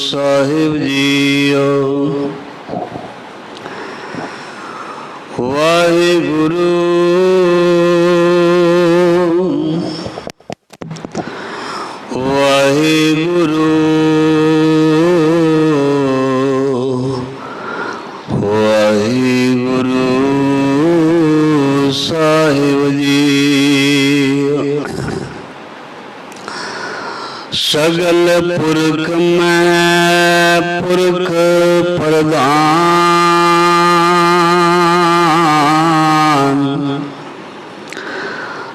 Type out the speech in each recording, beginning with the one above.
साहिब जीओ। वाहिगुरु वाहिगुरु वाहिगुरु साहिब जी। सगल पुरख मैं पुरख प्रधान।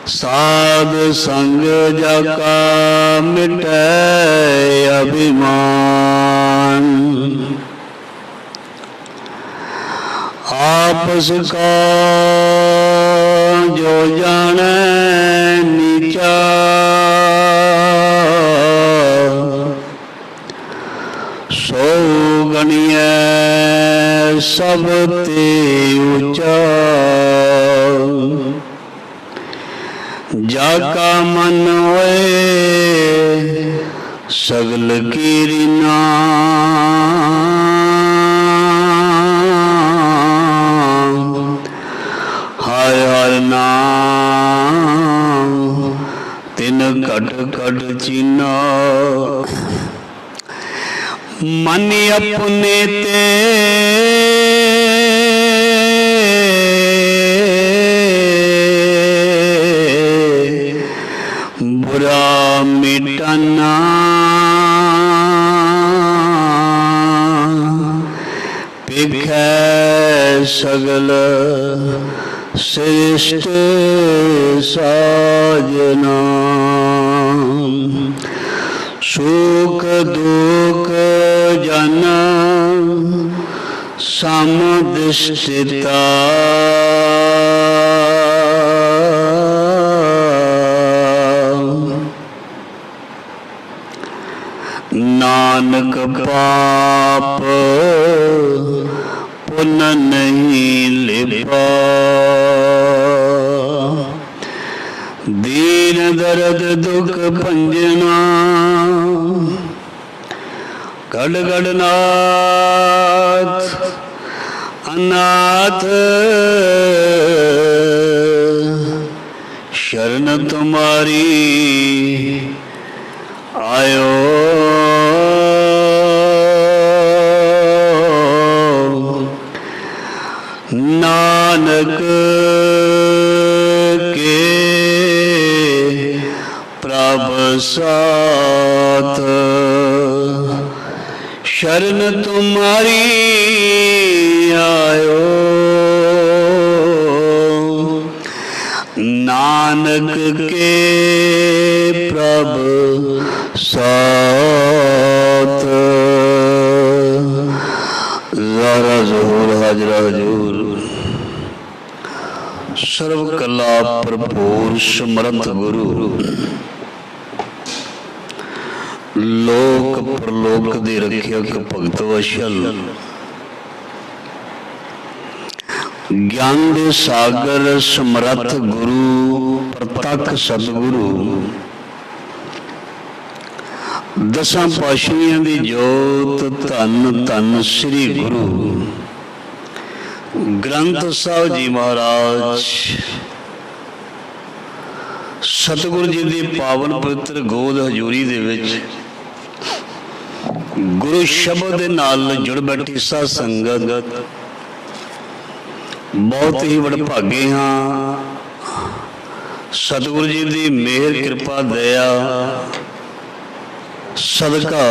साध संग जाका मिटै अभिमान। आपस का जो जाने नीचा। सो गणिए सब ते ऊंचा। जाका मन होए सगल कीरिना। हाय हर नाम तिन कट कट चीना। मन अपने ते बुरा मिटाना। पिखै सगल श्रेष्ठ साजना। सुख दुख जन समदृष्टिता। नानक पाप पुण्य नहीं लिपा। दीन दर्द दुख भंजना। गढ़ गढ़नाथ अनाथ शरण तुम्हारी आयो। नानक के प्रभ साथ शरण तुम्हारी आयो। नानक के प्रभ साथ। ज़ारा ज़हूर हाजरा हजूर। सर्व कला भरपूर समर्थ गुरु। लोक परलोक दे रखियक भगत वशल। ज्ञान दे सागर समर्थ गुरु प्रतख सतगुरु। दसां पातशाहियां दी जोत धन धन श्री गुरु ग्रंथ साहिब जी महाराज। सतगुरु जी की पावन पवित्र गोद हजूरी दे विच गुरु शब्द दे नाल जुड़ बैठी साध संगत बहुत ही वडभागे हाँ। सतगुरु जी की मेहर कृपा दया सदका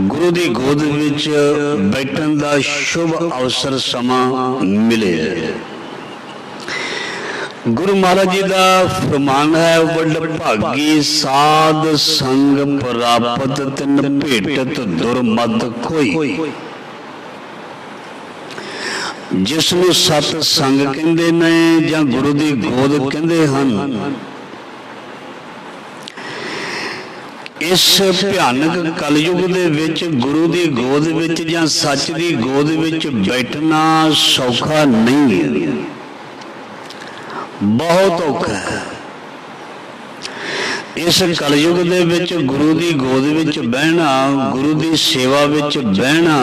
गुरु की गोद विच बैठन का शुभ अवसर समा मिले। गुरु महाराज जी का फरमान है वडभागी साध संग प्राप्त तिन भेटत दुर्मत कोई। जिसनों सत संग कहते ने या गुरु की गोद कहते हैं। इस भयानक कलयुग दे विच गुरु की गोद विच या सच की गोद विच बैठना सौखा नहीं है, बहुत औखा है। इस कलयुग दे विच गुरु दी गोद विच बहना, गुरु दी सेवा विच बहना,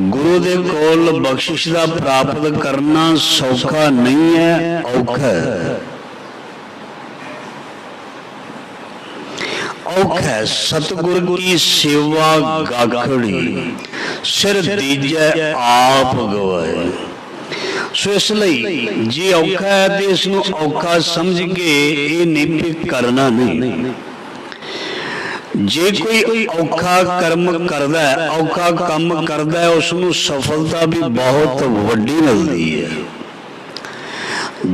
गुरु दे कोल बख्शिश दा प्राप्त करना सौखा नहीं है, औखा है। औखा है। सतगुर की सेवा गाखड़ी, सिर दीजै आप गवाए। सो इसलिए जे औखा है तो इसनूं औखा समझ के ये नहीं करना नहीं। जे कोई औखा कर्म करदा है, औखा काम करदा है, उसनूं सफलता भी बहुत वड्डी मिलदी है।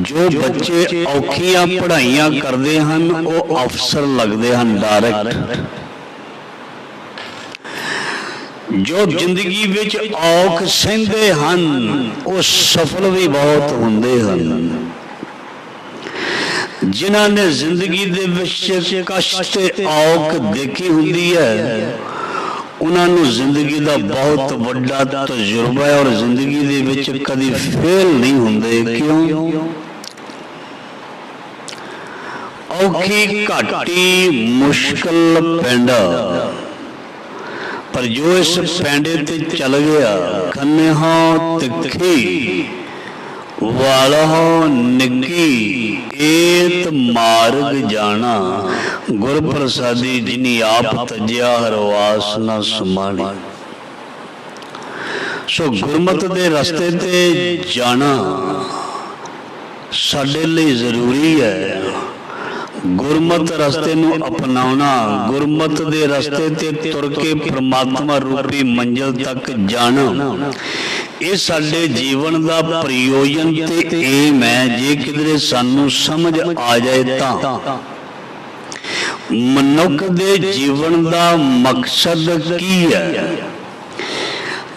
जो बच्चे औखियां पढ़ाइयां करते हैं वो अफसर लगते हैं डायरेक्ट। जो जिंदगी विच औख सहंदे हन वो सफल भी बहुत हुंदे हन। जिन्हां ने जिंदगी दे विच कष्ट औख देखी हुंदी है, उन्हां नूं जिंदगी दा बहुत वड्डा तजुर्बा है और जिंदगी दे विच कदी फेल नहीं हुंदे। क्यों? औखी घाटी मुश्किल पैंडा, पर जो इस पैंडे ते चल गया, खन्ने हो तिखी वाला हो निकी, एत मार्ग जाना, गुर प्रसादी जिनी आप तजिया हरवास न समानी। सो गुरमत दे रस्ते ते जाना साडे लिए जरूरी है। गुरमत रस्ते नूं अपनाउणा, गुरमत दे रस्ते ते तुर के परमात्मा रूपी मंजिल तक जाना, ये साडे जीवन दा प्रयोजन ते एम है। जे किधरे सानू समझ आ जाए तां मनुख दे जीवन दा मकसद की है।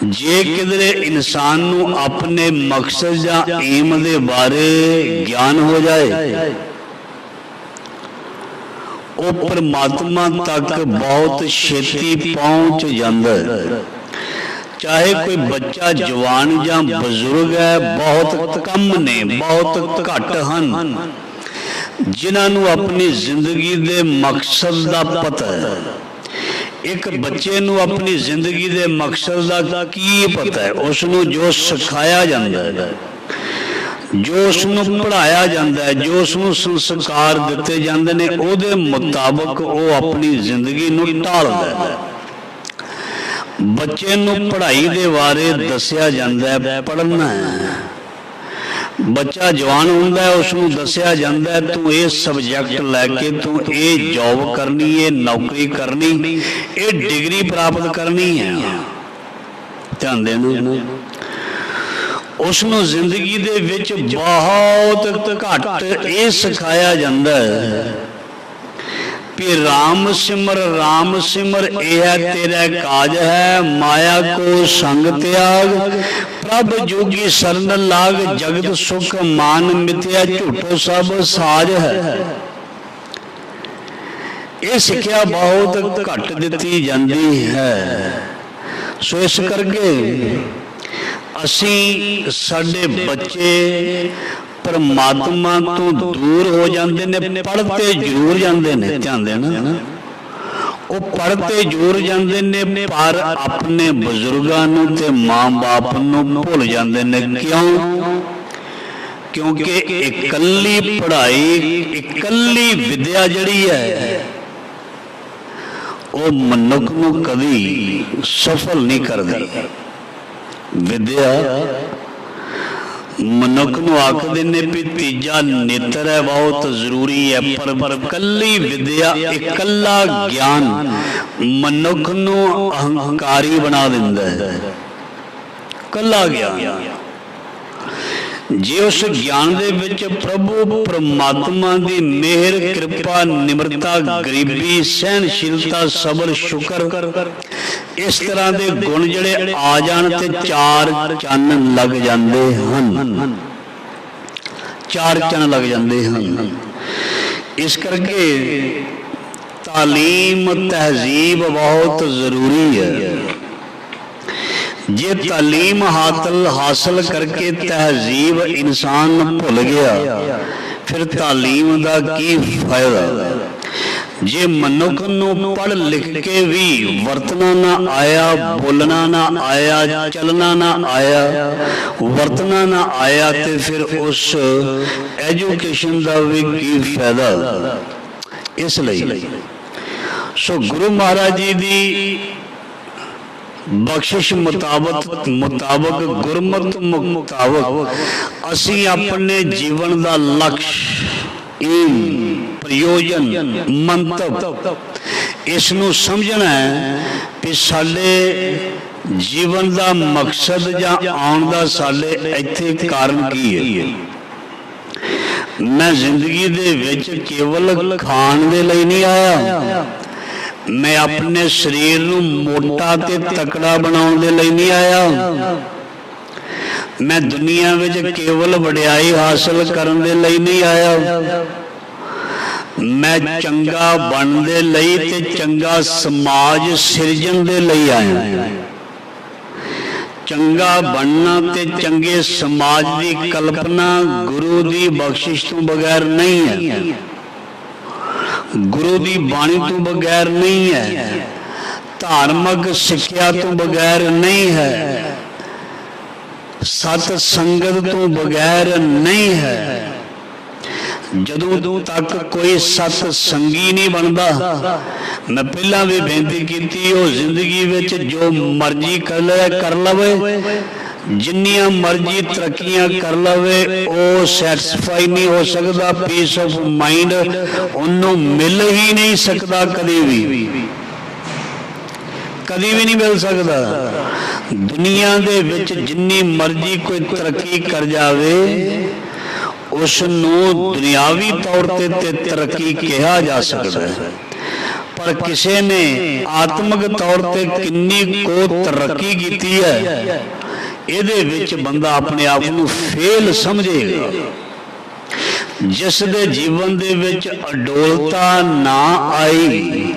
जे किधरे इंसान नूं अपने मकसद या एम दे बारे ज्ञान हो जाए, वो परमात्मा तक बहुत छेती पहुंच जाता है। चाहे कोई बच्चा जवान या बजुर्ग है, बहुत कम ने, बहुत घट हन जिन्होंने अपनी जिंदगी दे मकसद का पता है। एक बच्चे नूं अपनी जिंदगी दे मकसद का की पता है, उसनूं जो सिखाया जाता है, जो उसनूं पढ़ाया जाता है, जो उसनूं संस्कार दिते जाते हैं, उहदे मुताबक वो अपनी जिंदगी नूं ढालदा है। बच्चे नूं पढ़ाई दे बारे दसिया जाता है, पढ़ना है। बच्चा जवान हुंदा है, उसनूं दसिया जाता है तू ये सबजैक्ट लैके तू ये जॉब करनी, ये नौकरी करनी, ये डिग्री प्राप्त करनी है। ध्यान देना, उसनूं जिंदगी दे विच बहुत घट ये सिखाया जाता है कि राम सिमर यह तेरा काज है, माया को संग त्याग, प्रभ जोगी शरण लाग, जगत सुख मान मिथ्या, झूठो सब साज है। ये सिक्ख्या बहुत घट दिती जाती है। सो इस करके असी साडे बच्चे परमात्मा तो दूर हो जाते ने, पढ़ते जरूर जाते हैं। ध्यान देना, वो पढ़ते जरूर जाते ने, पर अपने बजुर्गों नूं ते मां बाप नूं भुल जाते ने। क्यों? क्योंकि इकल्ली पढ़ाई, इकल्ली विद्या जिहड़ी है वो मनुख नूं कभी सफल नहीं करदी। विद्या मनुख नूं आखदे ने भी तीजा नेत्र है, बहुत जरूरी है, पर कल्ली विद्या, इकल्ला ज्ञान मनुख नूं अहंकारी बना दिंदा है। कल्ला ज्ञान, जे उस ज्ञान दे विच प्रभु परमात्मा दी मेहर, कृपा, निमरता, गरीबी, सहनशीलता, सबर, शुक्र, इस तरह के गुण जिहड़े आ जाण ते चार चन्न लग जाते हैं, चार चन्न लग जाते हैं। इस करके तालीम तहजीब बहुत जरूरी है। जे तालीम हासिल करके तहजीब इंसान भुल गया, फिर तालीम का की फायदा। जे मनुख नूं पढ़ लिख के भी वरतना ना आया, बोलना ना आया, चलना ना आया, वरतना ना आया, तो फिर उस एजुकेशन का भी की फायदा। इसलिए सो गुरु महाराज जी की बख्शिश मुताबक गुरमत मुताबक असी अपने जीवन का लक्ष्य, एम, प्रयोजन, मंतव इसनू समझना है कि साडे जीवन का मकसद या आउण दा साडे इत्थे कारण की है। मैं जिंदगी दे विच केवल खाण दे लई नहीं आया, मैं अपने शरीर नूं मोटा ते तकड़ा बनाउण दे लई नहीं आया, मैं दुनिया विच केवल वडियाई हासिल करन दे लई नहीं आया, मैं चंगा बनने दे लई ते चंगा समाज सिरजन दे लई आया। चंगा बनना ते चंगे समाज की कल्पना गुरु की बख्शिश तो बगैर नहीं है, गुरु की बाणी तो बगैर नहीं है, धार्मिक शिक्षा तो बगैर नहीं है, सत संगत तो बगैर नहीं है। जदों तक कोई सत संगी नहीं बनता, मैं पहला भी बेनती की, वो जिंदगी विच जो मर्जी कर लवे, जिन्नियां मर्जी तरक्कियां कर लवे, वो सैटिस्फाई नहीं हो सकता, पीस ऑफ माइंड उन्होंने मिल ही नहीं सकता, कभी भी नहीं मिल सकता। दुनिया दे विच जिन्नी मर्जी कोई तरक्की कर जावे, उसनूं दुनियावी तौर ते तरक्की कहा जा सकता है, पर किसी ने आत्मक तौर ते किन्नी को तरक्की की है, इहदे विच बंदा अपने आप नूं फेल समझेगा। जिस दे जीवन दे विच अडोलता ना आई,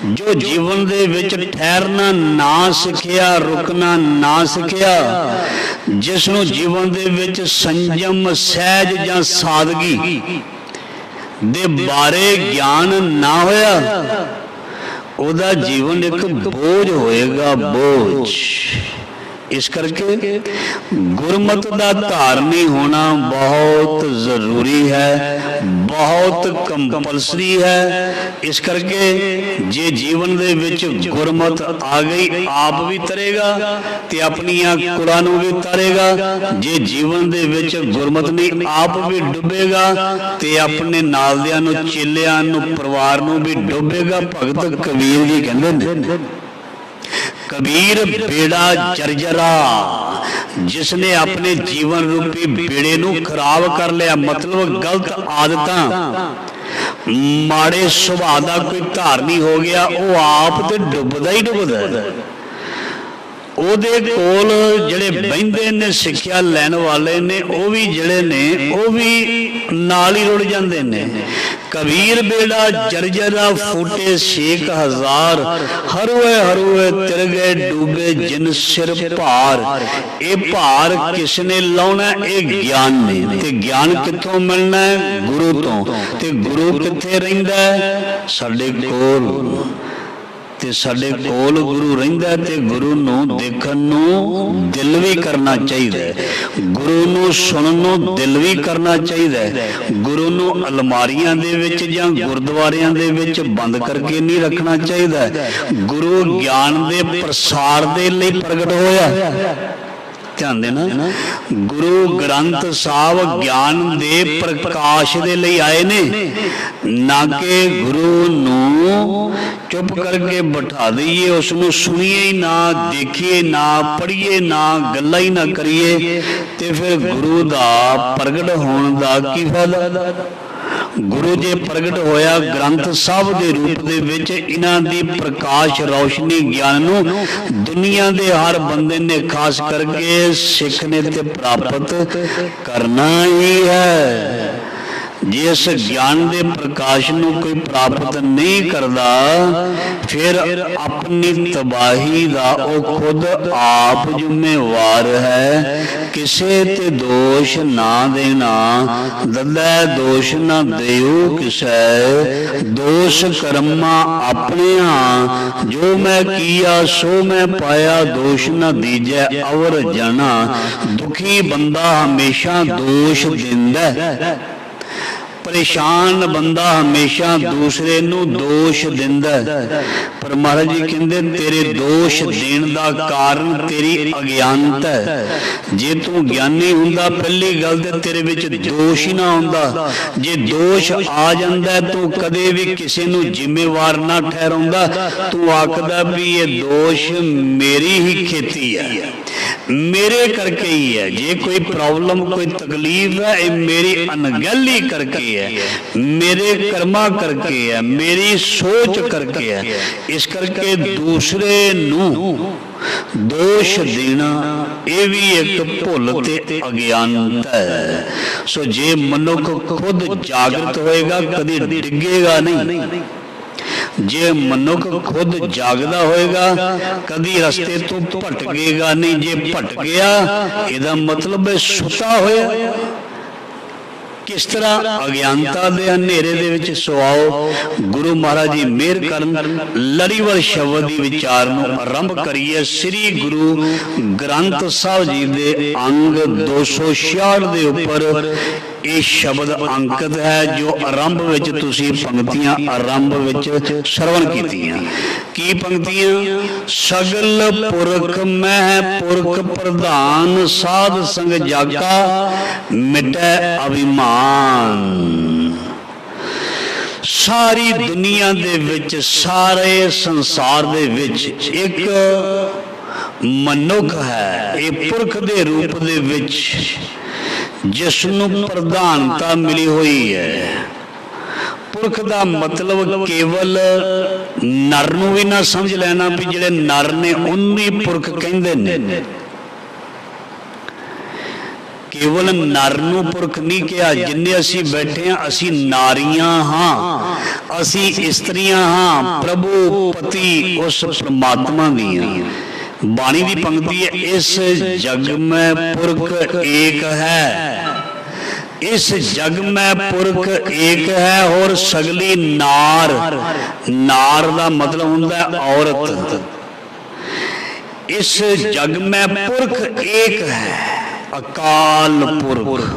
जो जीवन दे विच ठहरना ना सिखिया, रुकना ना सिखिया, जिसनों जीवन दे विच संयम, सहज जां सादगी दे बारे ज्ञान ना होया, उहदा जीवन एक बोझ होएगा, बोझ। इस करके गुरमत का धारनी होना बहुत जरूरी है, बहुत कंपलसरी है। इस करके जे जीवन दे विच गुरमत आ गई, आप भी तरेगा ते अपनियां कुड़ां नूं भी तरेगा। जे जीवन दे विच गुरमत नहीं, आप भी डुबेगा ते अपने नालदियां नूं, चेलियां नूं, परिवार नूं भी डुबेगा। भगत कबीर जी कहंदे ने, कबीर बेड़ा जर्जरा, जिसने अपने जीवन रूपी बेड़े नूं खराब कर लिया, मतलब गलत आदतां, माड़े सुभाव का कोई धारनी हो गया, वो आप तो डुबदा ही डुबदा। ਉਹਦੇ ਕੋਲ ਜਿਹੜੇ ਬਹਿੰਦੇ ਨੇ ਸਿੱਖਿਆ ਲੈਣ ਵਾਲੇ ਨੇ, ਉਹ ਵੀ ਜਿਹੜੇ ਨੇ ਉਹ ਵੀ ਨਾਲ ਹੀ ਰੁੜ ਜਾਂਦੇ ਨੇ। कबीर बेड़ा जर्जरा फूटे 6000, हरुए हरुए तिर गए डूबे जिन सिर भार। ये भार किसने लाउना? ये ज्ञान ने। ते ज्ञान कित्थों मिलना है? गुरु तो। ते गुरु कित्थे रहिंदा है? साडे कोल। ते साडे कोल गुरु रहिंदा है, ते गुरु नूं देखण नूं दिल भी करना चाहिए, गुरु नूं सुणन नूं दिल भी करना चाहिए। गुरु नूं अलमारियां दे विच जां गुरुद्वारियां दे विच बंद करके नहीं रखना चाहिए। गुरु ज्ञान दे प्रसार दे लई प्रगट होया। ध्यान देना, गुरु ग्रंथ साहब ज्ञान दे प्रकाश दे लई आए ने, ना कि गुरु नूं चुप करके बिठा दईए, उसनूं सुनिए ही ना, देखिए ना, पढ़िए ना, गल्लां ही ना करिए, ते फिर गुरु दा प्रगट होने दा की फायदा? गुरु जे प्रगट होया ग्रंथ साहब के रूप दे विच, इन्हां दी प्रकाश रोशनी ज्ञान नूं दुनिया दे हर बंदे ने, खास करके सिख ने ते प्राप्त करना ही है। जिस ज्ञान के प्रकाश को कोई प्राप्त नहीं करता फिर अपनी तबाही का वो खुद आप जिम्मेवार है। किसे ते दोष ना देना, ददै दोष ना देओ किसे, दोष कर्मा अपने जो मैं किया सो मैं पाया, दोष न दीजै अवर जना। दुखी बंदा हमेशा दोष दिंदा, परेशान बंदा हमेशा दूसरे नू दोष दिंदा। पर महाराज जी कहंदे तेरे दोष देण दा कारण तेरी अज्ञानता है। जे तू ज्ञानी हुंदा पहली गल ते तेरे विच दोष ही ना हुंदा। जे दोष आ जांदा तू कदे भी किसी नू जिम्मेवार ना ठहराउंदा, तू आखदा भी ये दोष मेरी ही खेती है, मेरे करके ही है। जे कोई प्रॉब्लम कोई तकलीफ है ये मेरी अनगहली करके है, मेरे कर्मा करके है, मेरी सोच करके है। इस करके दूसरे नू दोष देना ये भी एक भुल ते अज्ञानता है। सो जे मनुख खुद जागृत होएगा कभी डिगेगा नहीं। जे मनुख खुद जागदा होएगा कभी रस्ते तो भटकेगा नहीं। जे भटकिया इहदा मतलब है सुता होया। किस तरह अज्ञानता दे अंधेरे दे विच सुआओ। गुरु महाराज जी मेहर करन लड़ीवार शब्द दी विचार नूं आरंभ करिए। श्री गुरु ग्रंथ साहिब जी दे अंग 266 दे उपर ये शब्द अंकित है जो आरंभ विच तुसीं पंक्तियां आरंभ विच श्रवण कीतियां। की पंक्तियां? सगल पुरख मह पुरख प्रधान, साध संग जागा मिटै अभिमान। सारी दुनिया दे विच सारे संसार दे विच एक मनुख है ये पुरख दे रूप दे विच जिसनों प्रधानता मिली हुई है। पुरख का मतलब केवल नर नूं भी ना समझ लेना भी जिहड़े नर ने उन्हें ही पुरख कहंदे ने। केवल नर नूं पुरख नहीं कहा। जिन्ने असी बैठे हैं असी नारियां हाँ, असी इस्त्रियां हाँ, प्रभु पति उस परमात्मा दियां। बाणी की पंक्ति है इस जग में पुरख एक है, इस जग में पुरख एक है और सगली नार। नार का मतलब होता है औरत। इस जग में पुरख एक है अकाल पुरख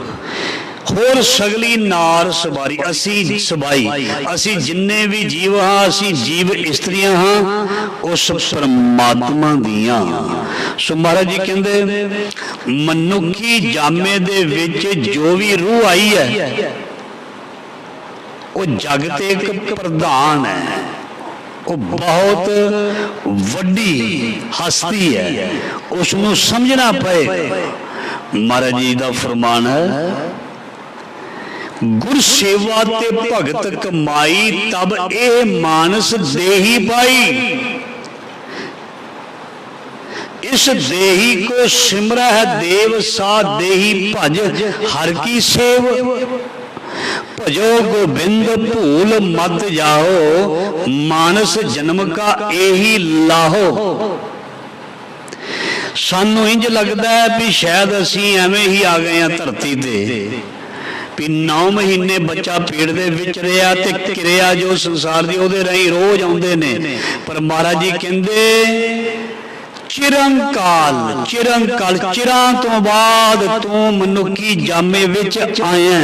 होर सगली नार सवारी। असी सबाई असी जिन्ने भी जीव हाँ असी जीव इस्त्रियां हाँ उस परमात्मा दियां। सो महाराज जी कहंदे मनुखी जामे दे विच जो भी रूह आई है वो जग ते एक प्रधान है, वो बहुत वड्डी हस्ती है, उसनू समझना पे। महाराज जी का फरमान है गुर सेवा ते भगत कमाई तब ए मानस देही पाई। इस देही को सिमरा है देव सा देही भज हर की सेव। भजो गोबिंद भूल मत जाओ मानस जन्म का यही लाहो। सानू इंज लगता है भी शायद असी एवें ही आ गए हैं धरती ते भी 9 महीने बच्चा पेट दे विच रहा ते क्रिया जो संसार दी ओदे राही रोज आउंदे ने। पर महाराज जी कहंदे चिरंकाल चिरंकाल चिरां तो बाद तू मनुखी जामे विच आया।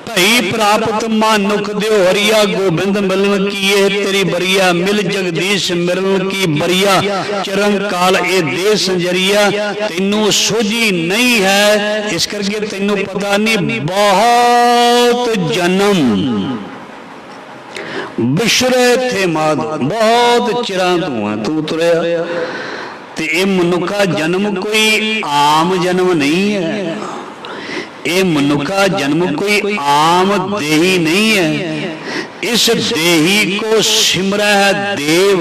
भई प्राप्त मानुख देओ हरिया गोबिंद मिलन की ये तेरी बरिया। मिल जगदीश मिलन की बरिया चिरंकाल ए दे संजरिया। तेनू सोझी नहीं है इस करके तेनू पता नहीं बहुत जन्म बिछड़े थे माद बहुत चिरां तू तुरया। ते ये मनुखा जन्म कोई आम जन्म नहीं है। ये मनुखा जन्म कोई आम देही नहीं है। इस देही को सिमरा है देव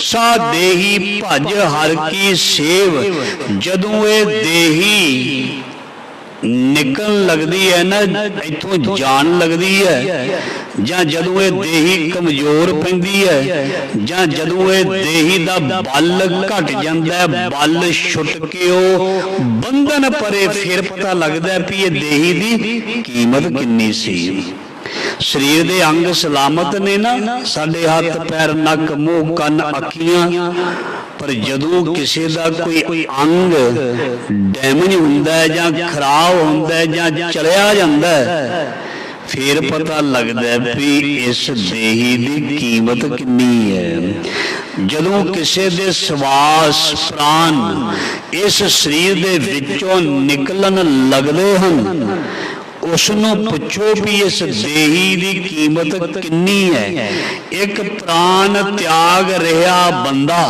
सा देही भज हर की सेव। जदों ये देही निकल लगती है ना, इथों जान लगती है, जां जदों ये देही कमजोर पैंदी है, जां जदों ये देही दा बल घट जांदा है, बल छुट के वो बंधन परे, फिर पता लगता है भी ये देही दी कीमत कितनी सी। शरीर दे अंग सलामत ने ना, साडे हथ पैर नक मूँह कन अखियां, पर जदों किसी का कोई अंग डैमेज हुंदा है जां खराब हुंदा है जां चलिया जांदा है, फिर पता लगता है भी इस देही की कीमत कितनी है। जदों किसी दे श्वास प्राण इस शरीर दे विचों निकलन लगते हैं, उसनों पुछो भी इस देही की कीमत कितनी है। एक प्राण त्याग रहा बंदा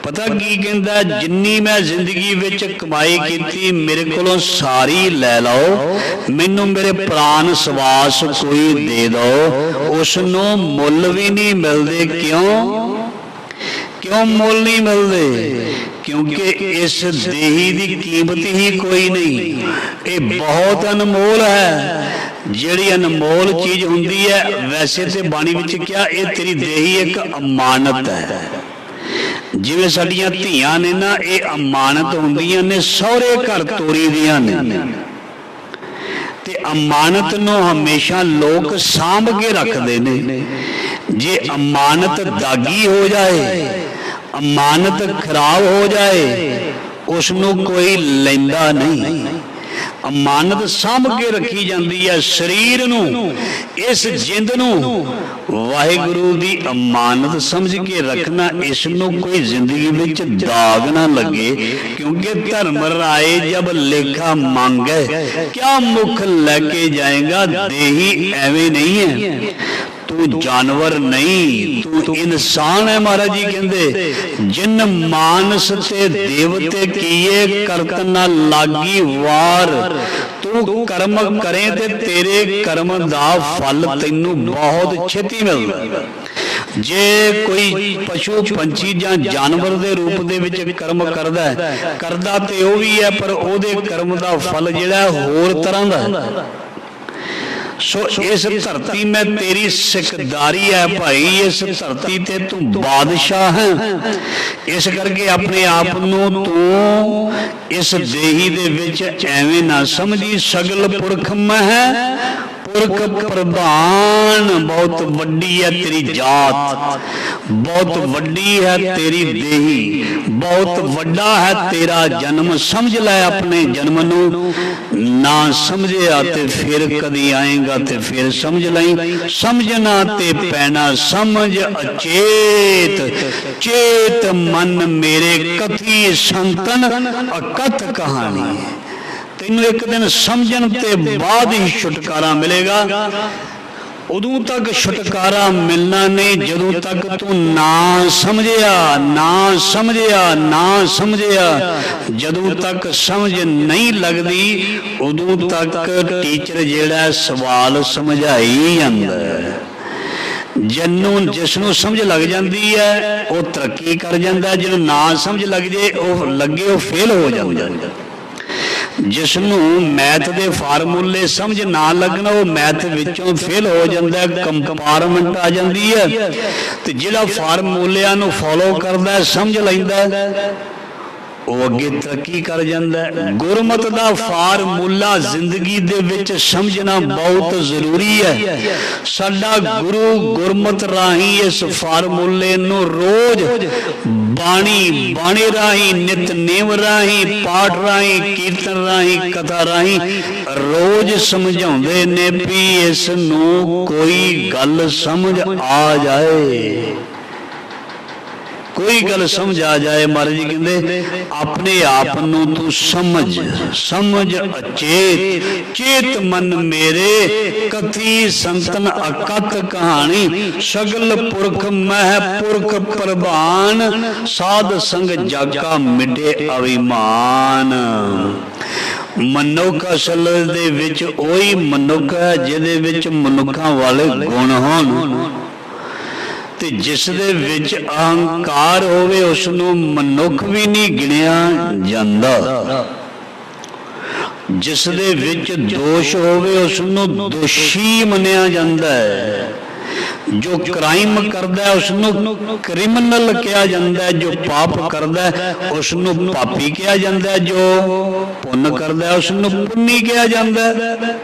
पता की कहता, जिन्नी मैं जिंदगी विच कमाई की मेरे को सारी लै लो, मैनू मेरे प्राण श्वास कोई दे दो, उसनों मुल भी नहीं मिलते। क्यों क्यों मुल नहीं मिलते? क्योंकि इस देही की कीमत ही कोई नहीं। ये बहुत अनमोल है। जिहड़ी अनमोल चीज हुंदी है, वैसे तो बाणी विच क्या, ये तेरी देही एक अमानत है। जिवें साडियां धीआं ने ना, ये अमानत हुंदियां ने, सहुरे घर तोरी दियां ने, ते अमानत नूं हमेशा लोग सांभ के रखते ने। जे अमानत दागी हो जाए, अमानत खराब हो जाए, उसनों कोई लैंदा नहीं। अमानत सांभ के रखी जाती है। शरीर नूं, इस जिंद नूं वाहिगुरु दी अमानत समझ के रखना, इसनों कोई जिंदगी विच दाग ना लगे। क्योंकि धर्म राय जब लेखा मांगे, क्या मुख लेके जाएगा। देही एवं नहीं है, तू जानवर नहीं, तू इंसान है। महाराज जी कहते, जिन मानस ते देवते किए करत न लागी वार, तू कर्म करे ते तेरे कर्म दा फल तैनू बहुत छेती मिलदा। जे कोई पशु पंछी जां जानवर दे रूप दे विच कर्म करदा ते वो भी है, पर ओहदे कर्म दा फल जिहड़ा होर तरह दा। सो इस धरती में तेरी सिकदारी है भाई, इस धरती ते तू बादशाह है। इस करके अपने आप नूं तू इस देही दे विच एवें ना समझी। सगल पुरख में है, पुरख प्रधान। बहुत वड्डी है तेरी जात, बहुत वड्डी है तेरी देही, बहुत वड्डा है तेरा जन्म। समझ लै अपने जन्म नूं, ना समझे आते फिर कदी आएगा ते फिर समझ लाई। समझना ते पैना समझ अचेत, चेत मन मेरे कथी संतन अकथ कहानी। तेनू एक दिन समझण ते बाद ही छुटकारा मिलेगा। उदों तक छुटकारा मिलना नहीं जदों तक तू ना समझिया, ना समझिया, ना समझिया। जदों तक समझ नहीं लगती, उदों तक टीचर जिहड़ा सवाल समझाई जांदा है। जिसनों समझ लग जाती है वो तरक्की कर जाता है, जिन्होंने ना समझ लग जाए लगे वो फेल हो जाता है। जिसनों मैथ के फार्मूले समझ ना लगना, वो मैथ विचों फेल हो जाता है, कंपार्टमेंट आ जाती है। तो जिहड़ा फार्मूलियां नूं फॉलो करता है, समझ लैंदा है, वो अगे तरक्की कर जाता है। गुरमत का फार्मूला जिंदगी दे विच समझना बहुत जरूरी है। साडा गुरु गुरमत राही इस फार्मूले नूं रोज बाणी राही, नितनेम राही, पाठ राही, कीर्तन राही, कथा राही रोज समझाउंदे ने भी इस नूं कोई गल समझ आ जाए, कोई गल समझ आ जाए। महाराज जी कहते, अपने आप नूं तू समझ, समझ अचेत, चेत मन मेरे कथी संतन अकथ कहानी। सगल पुरख मह पुरख प्रभान, साध संग जागा मिटे अभिमान। मनुख असल दे विच ओही मनुख है जिहदे विच मनुखां वाले गुण होण, ते जिस दे विच अहंकार होवे उसनूं मनुख भी नहीं गिणिया जांदा। ਜਿਸ ਦੇ ਵਿੱਚ ਦੋਸ਼ ਹੋਵੇ ਉਸ ਨੂੰ ਦੋਸ਼ੀ ਮੰਨਿਆ ਜਾਂਦਾ ਹੈ। ਜੋ ਕ੍ਰਾਈਮ ਕਰਦਾ ਉਸ ਨੂੰ ਕ੍ਰਿਮੀਨਲ ਕਿਹਾ ਜਾਂਦਾ ਹੈ। ਜੋ ਪਾਪ ਕਰਦਾ ਉਸ ਨੂੰ ਪਾਪੀ ਕਿਹਾ ਜਾਂਦਾ ਹੈ। ਜੋ ਪੁੰਨ ਕਰਦਾ ਉਸ ਨੂੰ ਪੁੰਨੀ ਕਿਹਾ ਜਾਂਦਾ ਹੈ।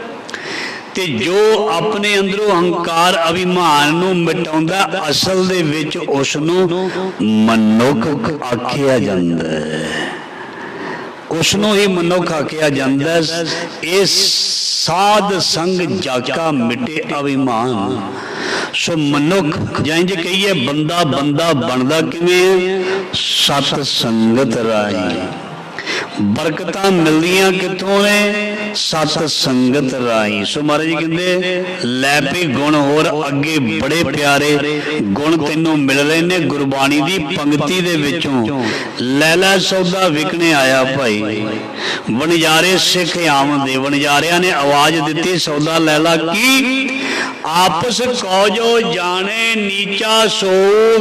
ਤੇ ਜੋ ਆਪਣੇ ਅੰਦਰੋਂ ਹੰਕਾਰ ਅਭਿਮਾਨ ਨੂੰ ਮਿਟਾਉਂਦਾ ਅਸਲ ਦੇ ਵਿੱਚ ਉਸ ਨੂੰ ਮਨੁੱਖ ਆਖਿਆ ਜਾਂਦਾ ਹੈ। ਉਸ ਨੂੰ ਹੀ ਮਨੁੱਖ ਆਖਿਆ ਜਾਂਦਾ ਹੈ। ਇਹ ਸਾਧ ਸੰਗ ਜਾਕਾ ਮਿਟੇ ਅਭਿਮਾਨ। ਸੋ ਮਨੁੱਖ ਜਾਂ ਇੰਝ ਕਹੀਏ ਬੰਦਾ ਬੰਦਾ ਬਣਦਾ ਕਿਵੇਂ? ਸਤ ਸੰਗਤ ਰਾਹੀਂ। ਬਰਕਤਾਂ ਮਿਲਦੀਆਂ ਕਿੱਥੋਂ ਨੇ? ਸਤ ਸੰਗਤ ਰਾਹੀਂ। ਸੋ ਮਹਾਰਾਜ ਜੀ ਕਹਿੰਦੇ ਲੈ ਪਈ ਗੁਣ ਹੋਰ ਅੱਗੇ ਬੜੇ ਪਿਆਰੇ ਗੁਣ ਤੈਨੂੰ ਮਿਲ ਰਹੇ ਨੇ ਗੁਰਬਾਣੀ ਦੀ ਪੰਕਤੀ ਦੇ ਵਿੱਚੋਂ। ਲੈ ਲੈ ਸੌਦਾ ਵਿਕਣੇ ਆਇਆ ਭਾਈ, ਵਣਜਾਰੇ ਸਿੱਖ ਆਮਦੇ। ਵਣਜਾਰਿਆਂ ਨੇ ਆਵਾਜ਼ ਦਿੱਤੀ ਸੌਦਾ ਲੈ ਲਾ ਕੀ? ਆਪਸ ਕੋ ਜੋ ਜਾਣੇ ਨੀਚਾ ਸੋ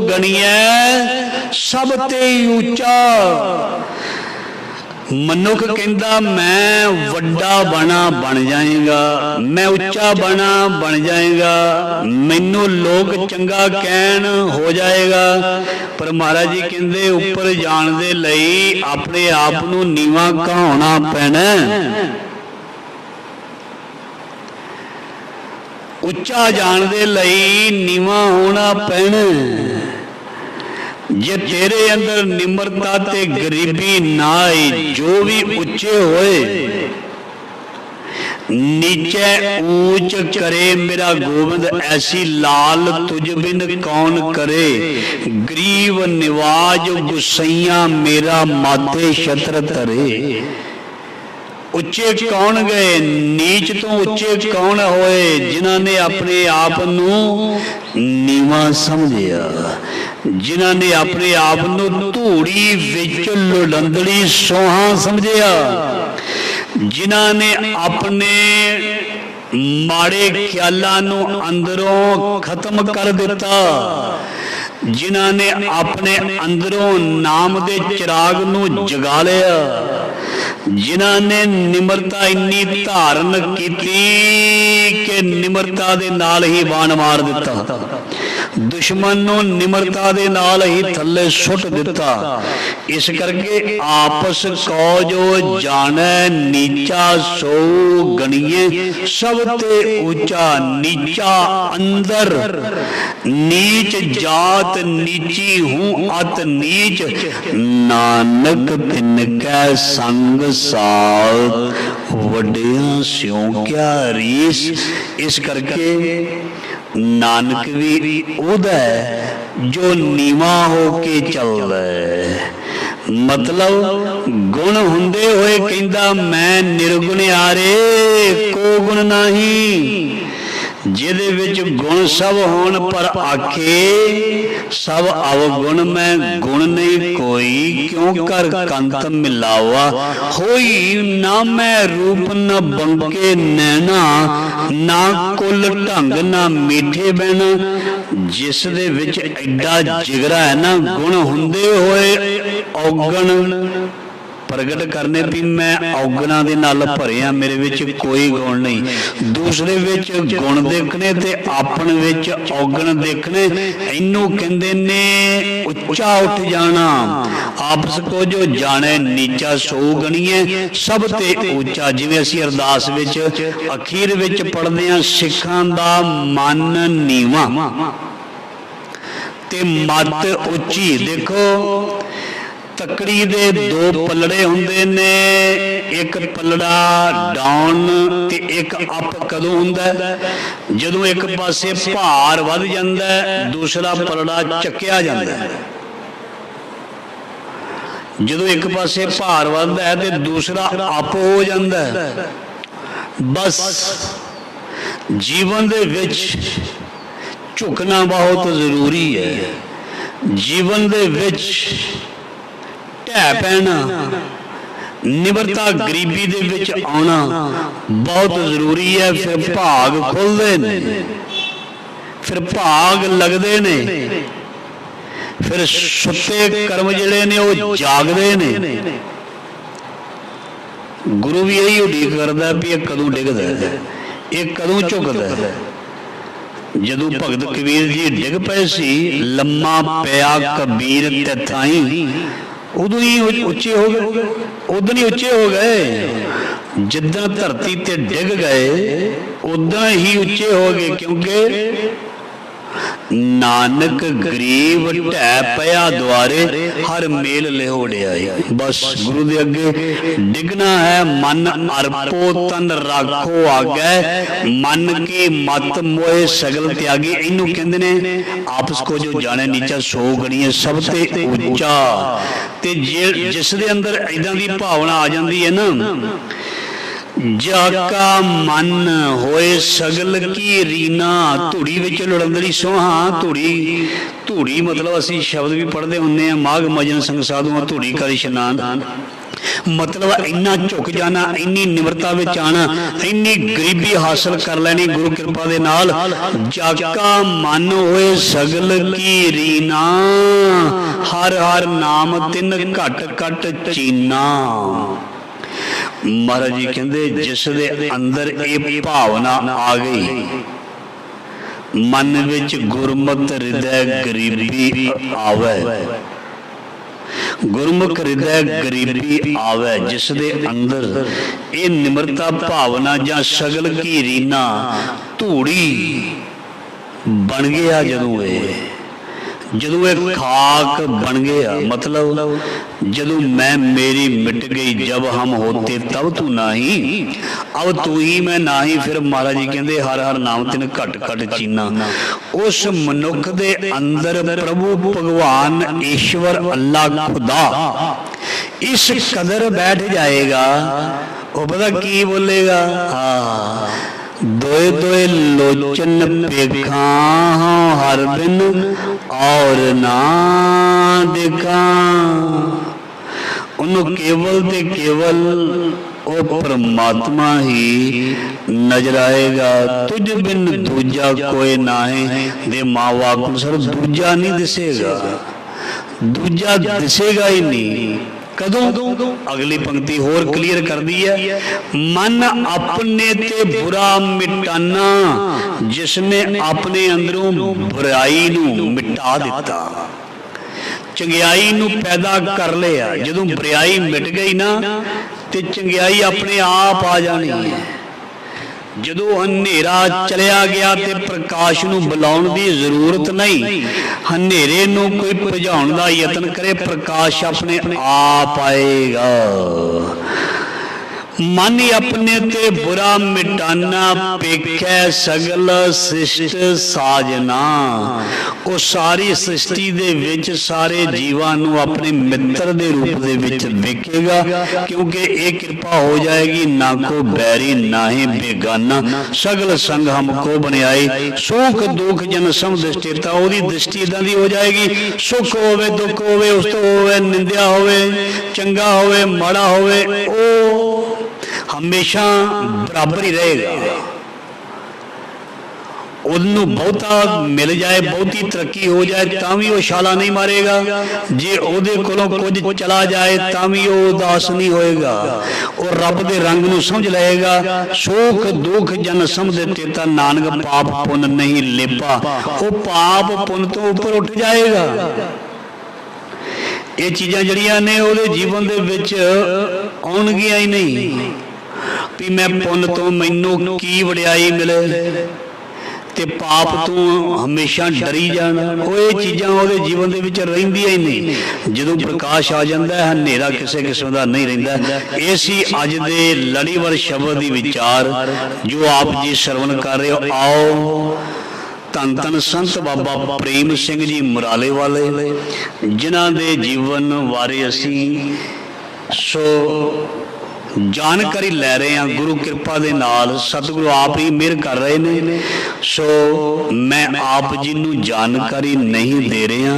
ਗਣੀਐ ਸਭ ਤੇ ਉੱਚਾ। ਮਨੁੱਖ ਕਹਿੰਦਾ ਮੈਂ ਵੱਡਾ ਬਣਾ ਬਣ ਜਾਏਗਾ, ਮੈਂ ਉੱਚਾ ਬਣਾ ਬਣ ਜਾਏਗਾ, ਮੈਨੂੰ ਲੋਕ ਚੰਗਾ ਕਹਿਣ ਹੋ ਜਾਏਗਾ। ਪਰ ਮਹਾਰਾਜ ਜੀ ਕਹਿੰਦੇ ਉੱਪਰ ਜਾਣ ਦੇ ਲਈ ਆਪਣੇ ਆਪ ਨੂੰ ਨੀਵਾਂ ਕਹਾਉਣਾ ਪੈਣਾ। ਉੱਚਾ ਜਾਣ ਦੇ ਲਈ ਨੀਵਾਂ ਹੋਣਾ ਪੈਣਾ। ਜੇ ਤੇਰੇ ਅੰਦਰ ਨਿਮਰਤਾ ਤੇ ਗਰੀਬੀ ਨਾ ਆਈ, ਜੋ ਵੀ ਉੱਚੇ ਹੋਏ ਨੀਚੇ ਊਚ ਕਰੇ ਮੇਰਾ ਗੋਬਿੰਦ, ਐਸੀ ਲਾਲ ਤੁਝ ਬਿਨ ਕੌਣ ਕਰੇ। ਗਰੀਬ ਨਿਵਾਜ ਗੁਸਈਆ ਮੇਰਾ ਮਾਥੇ ਛਤਰ ਧਰੇ। ਉੱਚੇ ਕੌਣ ਗਏ? ਨੀਚ ਤੋਂ ਉੱਚੇ ਕੌਣ ਹੋਏ? ਜਿਨ੍ਹਾਂ ਨੇ ਆਪਣੇ ਆਪ ਨੂੰ ਨੀਵਾਂ ਸਮਝਿਆ, ਜਿਨ੍ਹਾਂ ਨੇ ਆਪਣੇ ਆਪ ਨੂੰ ਧੂੜੀ ਵਿੱਚ ਲੁਲੰਦੜੀ ਸੋਹਾਂ ਸਮਝਿਆ, ਜਿਨ੍ਹਾਂ ਨੇ ਆਪਣੇ ਮਾੜੇ ਖਿਆਲਾਂ ਨੂੰ ਅੰਦਰੋਂ ਖਤਮ ਕਰ ਦਿੱਤਾ, ਜਿਨ੍ਹਾਂ ਨੇ ਆਪਣੇ ਅੰਦਰੋਂ ਨਾਮ ਦੇ ਚਿਰਾਗ ਨੂੰ ਜਗਾ ਲਿਆ, ਜਿਨ੍ਹਾਂ ਨੇ ਨਿਮਰਤਾ ਇੰਨੀ ਧਾਰਨ ਕੀਤੀ ਕਿ ਨਿਮਰਤਾ ਦੇ ਨਾਲ ਹੀ ਬਾਣ ਮਾਰ ਦਿੱਤਾ, ਦੁਸ਼ਮਣ ਨੂੰ ਨਿਮਰਤਾ ਦੇ ਨਾਲ ਹੀ ਥੱਲੇ ਸੁੱਟ ਦਿੱਤਾ। ਇਸ ਕਰਕੇ ਆਪਸ ਕੋ ਜੋ ਜਾਣੈ ਨੀਚਾ ਸੋ ਗਣੀਏ ਸਭ ਤੇ ਉੱਚਾ। ਨੀਚਾ ਅੰਦਰ, ਨੀਚ ਜਾਤ ਨੀਚੀ ਹੂੰ ਅਤ ਨੀਚ, ਨਾਨਕ ਤਿਨ ਕੈ ਸੰਗ ਸਾਲ ਵੱਡਿਆਂ ਸਿਉ ਕਿਆ ਰੀਸ। ਇਸ ਕਰਕੇ ਨਾਨਕ ਵੀ ਉਹਦਾ ਜੋ ਨੀਵਾਂ ਹੋ ਕੇ ਚੱਲਦਾ ਹੈ। ਮਤਲਬ ਗੁਣ ਹੁੰਦੇ ਹੋਏ ਕਹਿੰਦਾ ਮੈਂ ਨਿਰਗੁਣਿਆਰੇ ਕੋ ਗੁਣ ਨਹੀਂ। ਜਿਹਦੇ ਵਿੱਚ ਗੁਣ ਸਭ ਹੋਣ ਪਰ ਆਖੇ ਸਭ ਅਵਗੁਣ ਮੈਂ ਗੁਣ ਨਹੀਂ ਕੋਈ। ਕਿਉਂ ਕਰ ਕੰਤ ਮਿਲਾਵਾ ਹੋਈ ਨਾ ਮੈਂ ਰੂਪ ਨ ਬੰਕੇ ਨੈਣਾ, ਨਾ ਕੁਲ ਢੰਗ ਨਾ ਮੀਠੇ ਬਹਿਣਾ। ਜਿਸ ਦੇ ਵਿੱਚ ਐਡਾ ਜਿਗਰਾ ਹੈ ਨਾ, ਗੁਣ ਹੁੰਦੇ ਹੋਏ ਔਗਣ ਪ੍ਰਗਟ ਕਰਨੇ ਵੀ ਮੈਂ ਔਗਣਾਂ ਦੇ ਨਾਲ ਭਰਿਆ, ਮੇਰੇ ਵਿੱਚ ਕੋਈ ਗੁਣ ਨਹੀਂ। ਦੂਸਰੇ ਵਿੱਚ ਗੁਣ ਦੇਖਣੇ ਤੇ ਆਪਣੇ ਵਿੱਚ ਔਗਣ ਦੇਖਣੇ, ਇਹਨੂੰ ਕਹਿੰਦੇ ਨੇ ਉੱਚਾ ਉੱਠ ਜਾਣਾ। ਆਪਸ ਕੋ ਜੋ ਜਾਣੇ ਨੀਚਾ ਸੋ ਗਣੀਏ ਸਭ ਤੇ ਉੱਚਾ। ਜਿਵੇਂ ਅਸੀਂ ਅਰਦਾਸ ਵਿੱਚ ਅਖੀਰ ਵਿੱਚ ਪੜ੍ਹਦੇ ਹਾਂ, ਸਿੱਖਾਂ ਦਾ ਮਨ ਨੀਵਾਂ ਤੇ ਮੱਤ ਉੱਚੀ। ਦੇਖੋ ਤੱਕੜੀ ਦੇ ਦੋ ਪੱਲੜੇ ਹੁੰਦੇ ਨੇ, ਇੱਕ ਪੱਲੜਾ ਡਾਊਨ ਤੇ ਇੱਕ ਅਪ ਕਦੋਂ ਹੁੰਦਾ? ਜਦੋਂ ਇੱਕ ਪਾਸੇ ਭਾਰ ਵੱਧ ਜਾਂਦਾ, ਦੂਸਰਾ ਪੱਲੜਾ ਚੱਕਿਆ ਜਾਂਦਾ। ਜਦੋਂ ਇੱਕ ਪਾਸੇ ਭਾਰ ਵੱਧਦਾ ਹੈ ਤੇ ਦੂਸਰਾ ਅਪ ਹੋ ਜਾਂਦਾ। ਬਸ ਜੀਵਨ ਦੇ ਵਿੱਚ ਝੁਕਣਾ ਬਹੁਤ ਜ਼ਰੂਰੀ ਹੈ। ਜੀਵਨ ਦੇ ਵਿੱਚ ਢਹਿ ਪੈਣਾ, ਨਿਮਰਤਾ ਗਰੀਬੀ ਦੇ ਵਿੱਚ ਆਉਣਾ ਬਹੁਤ ਜ਼ਰੂਰੀ ਹੈ। ਫਿਰ ਭਾਗ ਖੁੱਲ੍ਹਦੇ ਨੇ, ਫਿਰ ਭਾਗ ਲੱਗਦੇ ਨੇ, ਫਿਰ ਸੁੱਤੇ ਕਰਮ ਜਿਹੜੇ ਨੇ ਉਹ ਜਾਗਦੇ ਨੇ। गुरु भी यही उड़ीक करता भी ये कदों डिगदा है, ये कदों झुकदा है। जदों भगत कबीर जी डिग पे सी, लम्मा पिया कबीर तथाई, उदों ही उच्चे हो गए, उदों ही उच्चे हो गए। जिद्दन धरती ते डिग गए उदों ही उच्चे हो गए, क्योंकि नानक गरीब ढै पया द्वारे, हर मेल लिहोड़िया। बस गुरु दे अगे डिगना है। मन अर्पो तन राखो आगे, मन की मत मोए सगल त्यागी। इनू कहंदे ने आपस को जो जाने नीचा सो गणिए सब ते ऊंचा। ते जिस दे अंदर इदां दी भावना आ जांदी है ना, जाका मन होए सगल की रीना। धूड़ी विच लुड़ंदड़ी सोहा, धूड़ी धूड़ी मतलब असी शब्द भी पढ़ते होंगे, माघ मजन संग साधुआ धूड़ी कर इशनान। मतलब इन्ना झुक जाना, इन्नी निमरता विच आना, इन्नी गरीबी हासिल कर लैनी गुरु कृपा दे नाल। जाका मन होए सगल की रीना, हर हर नाम तिन घट घट चीना। महाराज जी कहते जिस दे अंदर ये भावना आ गई, मन विच गुरमत हृदय गरीबी आवे, गुरमुख हृदय गरीबी आवे, जिस दे अंदर ये निमरता भावना या सगल की रीना धूड़ी बन गया। जदों ये खाक बन गया, मतलब जदों मैं मेरी मिट गई, जब हम होते तब तू नाही, अब तू ही मैं नाही। फिर महाराज जी कहते हर हर नाम तिन घट घट चीना। उस मनुख दे अंदर प्रभु भगवान ईश्वर अल्लाह खुदा इस कदर बैठ जाएगा, वो पता की बोलेगा, हाँ दोए दोए लोचन पेखा हर बिन और ना देखा। उन्होंने केवल ते केवल ओ परमात्मा ही नजर आएगा। तुझ बिन दूजा कोई ना है, दे माँ बाप सर दूजा नहीं दिसेगा, दूजा दिसेगा ही नहीं। कदों? अगली पंक्ति होर क्लियर कर दी है, मन अपने ते बुरा मिटाना, जिसने अपने अंदरों बुराई नू मिटा दिता, चंगियाई नू पैदा कर लिया। जदों बुराई मिट गई ना ते चंगियाई अपने आप आ जानी है। जदों हनेरा चलिया गया ते प्रकाश नू बुलाउण दी जरूरत नहीं, हनेरे नू कोई भजाउण दा यतन करे, प्रकाश अपने आप आएगा। मन अपने ते बुरा मिटाना, पेखै सगल सृष्ट साजना। वो सारी सृष्टि दे विच सारे जीवां नू अपने मित्र दे रूप दे विच वेखेगा, क्योंकि एक कृपा हो जाएगी, ना को बैरी ना ही बेगाना, सगल संग हमको बनाई। सुख दुख जन सम दृष्टिता, ओदी दृष्टि इदां दी हो जाएगी, सुख होवे दुख होवे, उस तो होवे निंदिया होवे, चंगा होवे माड़ा होवे, ओ हमेशा बराबर ही रहेगा। उन्होंने बहुता मिल जाए, बहुती तरक्की हो जाए, तां वो छाला नहीं मारेगा। जे ओदे कोलों कुछ चला जाए तां भी वो उदास नहीं होएगा, और रब दे रंग नू समझ लेगा। सुख दुख जन समझ तेता, नानक पाप पुन नहीं लेपा। वो पाप पुन तो ऊपर उठ जाएगा। ये चीज़ां जड़ियां ने ओदे जीवन दे विच आउणगियां ही नहीं भी मैं पुन तो मैनू की वड़ियाई मिले ते पाप तो हमेशा डरी जाना। वो ये चीज़ां ओदे जीवन दे विच रहिंदियां ही नहीं। जदों प्रकाश आ जाता है, हनेरा किसी किस्म का नहीं रहिंदा। ये सी अज दे लड़ीवर शब्द दी विचार जो आप जी श्रवण कर रहे हो। आओ धन धन संत बाबा प्रेम सिंह जी मुराले वाले, जिन्हां दे जीवन बारे असी सो जानकारी लै रहे हैं। गुरु कृपा दे नाल सतगुरु आप ही मेहर कर रहे ने। सो मैं आप जी नू जानकारी नहीं दे रहा,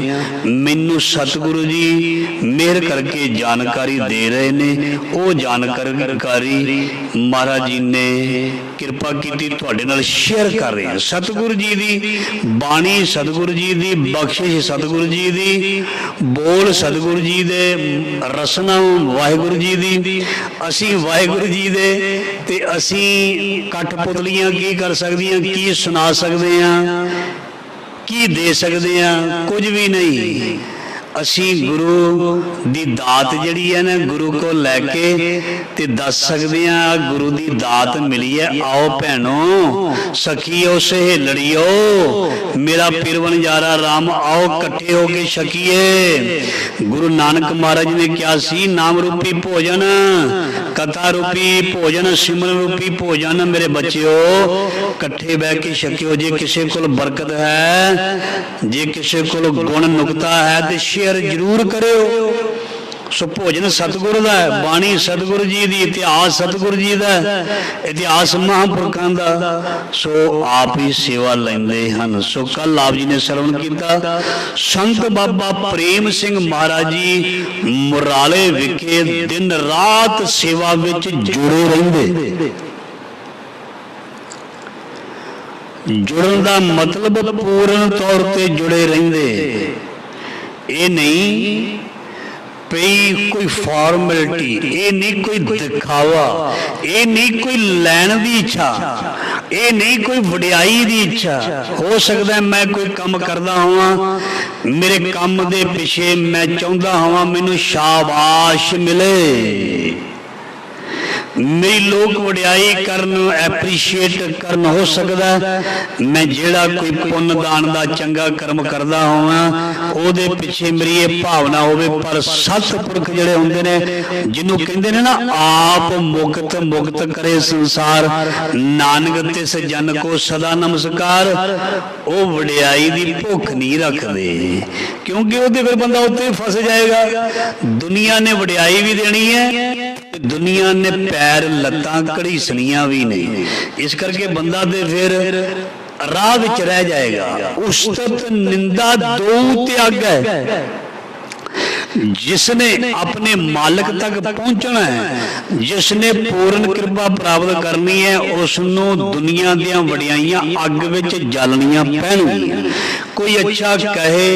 मैनू सतगुरु जी मेहर करके जानकारी दे रहे ने। वो जानकारी महाराज जी ने ਕਿਰਪਾ ਕੀਤੀ ਤੁਹਾਡੇ ਨਾਲ ਸ਼ੇਅਰ ਕਰ ਰਹੇ ਹਾਂ। ਸਤਿਗੁਰੂ ਜੀ ਦੀ ਬਾਣੀ, ਸਤਿਗੁਰੂ ਜੀ ਦੀ ਬਖਸ਼ਿਸ਼, ਸਤਿਗੁਰੂ ਜੀ ਦੀ ਬੋਲ, ਸਤਿਗੁਰੂ ਜੀ ਦੇ ਰਸਨਾ ਵਾਹਿਗੁਰੂ ਜੀ ਦੀ। ਅਸੀਂ ਵਾਹਿਗੁਰੂ ਜੀ ਦੇ ਤੇ ਅਸੀਂ ਕਠਪੁਤਲੀਆਂ ਕੀ ਕਰ ਸਕਦੀਆਂ, ਕੀ ਸੁਣਾ ਸਕਦੇ ਹਾਂ, ਕੀ ਦੇ ਸਕਦੇ ਹਾਂ? ਕੁਝ ਵੀ ਨਹੀਂ। ਅਸੀਂ ਗੁਰੂ ਦੀ ਦਾਤ ਜਿਹੜੀ ਹੈ ਨਾ, ਗੁਰੂ ਕੋਲ ਲੈ ਕੇ ਤੇ ਦੱਸ ਸਕਦੇ ਹਾਂ ਗੁਰੂ ਦੀ ਦਾਤ ਮਿਲੀ ਹੈ। ਆਓ ਭੈਣੋ, ਸਖੀਓ, ਸਹੇਲੜੀਓ, ਮੇਰਾ ਪਿਰਵਨ ਯਾਰਾ ਰਾਮ, ਆਓ ਇਕੱਠੇ ਹੋ ਕੇ ਛਕੀਏ। ਗੁਰੂ ਨਾਨਕ ਮਹਾਰਾਜ ਨੇ ਕਿਹਾ ਸੀ, ਨਾਮ ਰੂਪੀ ਭੋਜਨ, ਕਥਾ ਰੂਪੀ ਭੋਜਨ, ਸਿਮਰਨ ਰੂਪੀ ਭੋਜਨ। ਮੇਰੇ ਬੱਚਿਓ, ਇਕੱਠੇ ਬਹਿ ਕੇ ਛਕਿਓ। ਜੇ ਕਿਸੇ ਕੋਲ ਬਰਕਤ ਹੈ, ਜੇ ਕਿਸੇ ਕੋਲ ਗੁਣ ਨੁਕਤਾ ਹੈ ਤੇ ਸ਼ੇਅਰ ਜ਼ਰੂਰ ਕਰਿਓ। ਸੋ ਭੋਜਨ ਸਤਿਗੁਰੂ ਦਾ ਹੈ, ਬਾਣੀ ਸਤਿਗੁਰੂ ਜੀ ਦੀ, ਇਤਿਹਾਸ ਸਤਿਗੁਰੂ ਜੀ ਦਾ, ਇਤਿਹਾਸ ਮਹਾਂਪੁਰਖਾਂ ਦਾ। ਸੋ ਆਪ ਹੀ ਸੇਵਾ ਲੈਂਦੇ ਹਨ। ਸੋ ਕੱਲ ਆਪ ਜੀ ਨੇ ਸਰਵਣ ਕੀਤਾ, ਸੰਤ ਬਾਬਾ ਪ੍ਰੇਮ ਸਿੰਘ ਮਹਾਰਾਜ ਜੀ ਮੁਰਾਲੇ ਵਿਖੇ ਦਿਨ ਰਾਤ ਸੇਵਾ ਵਿੱਚ ਜੁੜੇ ਰਹਿੰਦੇ। ਜੁੜਨ ਦਾ ਮਤਲਬ ਪੂਰਨ ਤੌਰ ਤੇ ਜੁੜੇ ਰਹਿੰਦੇ। ਇਹ ਨਹੀਂ ਪਈ ਕੋਈ ਫਾਰਮੈਲਿਟੀ, ਇਹ ਨਹੀਂ ਕੋਈ ਦਿਖਾਵਾ, ਇਹ ਨਹੀਂ ਕੋਈ ਲੈਣ ਦੀ ਇੱਛਾ, ਇਹ ਨਹੀਂ ਕੋਈ ਵਡਿਆਈ ਦੀ ਇੱਛਾ। ਹੋ ਸਕਦਾ ਮੈਂ ਕੋਈ ਕੰਮ ਕਰਦਾ ਹੋਵਾਂ, ਮੇਰੇ ਕੰਮ ਦੇ ਪਿੱਛੇ ਮੈਂ ਚਾਹੁੰਦਾ ਹੋਵਾਂ ਮੈਨੂੰ ਸ਼ਾਬਾਸ਼ ਮਿਲੇ, ਮੇਰੀ ਲੋਕ ਵਡਿਆਈ ਕਰਨ, ਐਪਰੀਸ਼ੀਏਟ ਕਰਨ। ਹੋ ਸਕਦਾ ਮੈਂ ਜਿਹੜਾ ਕੋਈ ਪੁੰਨ ਦਾਨ ਦਾ ਚੰਗਾ ਕਰਮ ਕਰਦਾ ਹੋਵਾਂ, ਉਹਦੇ ਪਿੱਛੇ ਮੇਰੀ ਇਹ ਭਾਵਨਾ ਹੋਵੇ। ਪਰ ਸਤਿਪੁਰਖ ਜਿਹੜੇ ਹੁੰਦੇ ਨੇ, ਜਿਹਨੂੰ ਕਹਿੰਦੇ ਨੇ ਨਾ ਆਪ ਮੁਕਤ ਮੁਕਤ ਕਰੇ ਸੰਸਾਰ, ਨਾਨਕ ਤਿਸ ਜਨ ਕੋ ਸਦਾ ਨਮਸਕਾਰ, ਉਹ ਵਡਿਆਈ ਦੀ ਭੁੱਖ ਨਹੀਂ ਰੱਖਦੇ, ਕਿਉਂਕਿ ਉਹਦੇ ਫਿਰ ਬੰਦਾ ਉੱਤੇ ਫਸ ਜਾਏਗਾ। ਦੁਨੀਆ ਨੇ ਵਡਿਆਈ ਵੀ ਦੇਣੀ ਹੈ, ਦੁਨੀਆ ਨੇ ਪੈਰ ਲੱਤਾਂ ਘੜੀਸਣੀਆਂ ਵੀ ਨਹੀਂ। ਇਸ ਕਰਕੇ ਬੰਦਾ ਤੇ ਫਿਰ ਰਾਹ ਵਿੱਚ ਰਹਿ ਜਾਏਗਾ। ਉਸਤਤ ਨਿੰਦਾ ਦੋ ਤਿਆਗੈ, जिसने अपने मालिक तक पहुंचना है, जिसने पूर्ण कृपा प्राप्त करनी है, उसनों दुनिया दियां वडियाइयां अग विच जलनियां पैणगियां। कोई अच्छा कहे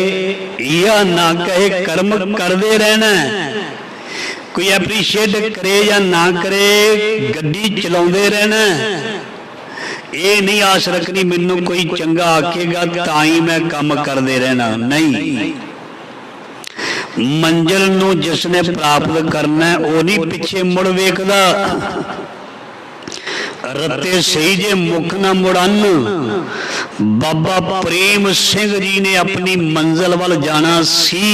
या ना कहे, कर्म करते रहना है। कोई एप्रीशिएट करे या ना करे, गड्डी चलाते रहना है। ये नहीं आस रखनी मैनू कोई चंगा आखेगा ताई मैं काम करते रहना, नहीं। मंजिल नू जिसने प्राप्त करना है वो नहीं पिछे मुड़ वेखदा। रत्ते सही जे मुख ना मुड़न। बाबा प्रेम सिंह जी ने अपनी मंजिल वाल जाना सी,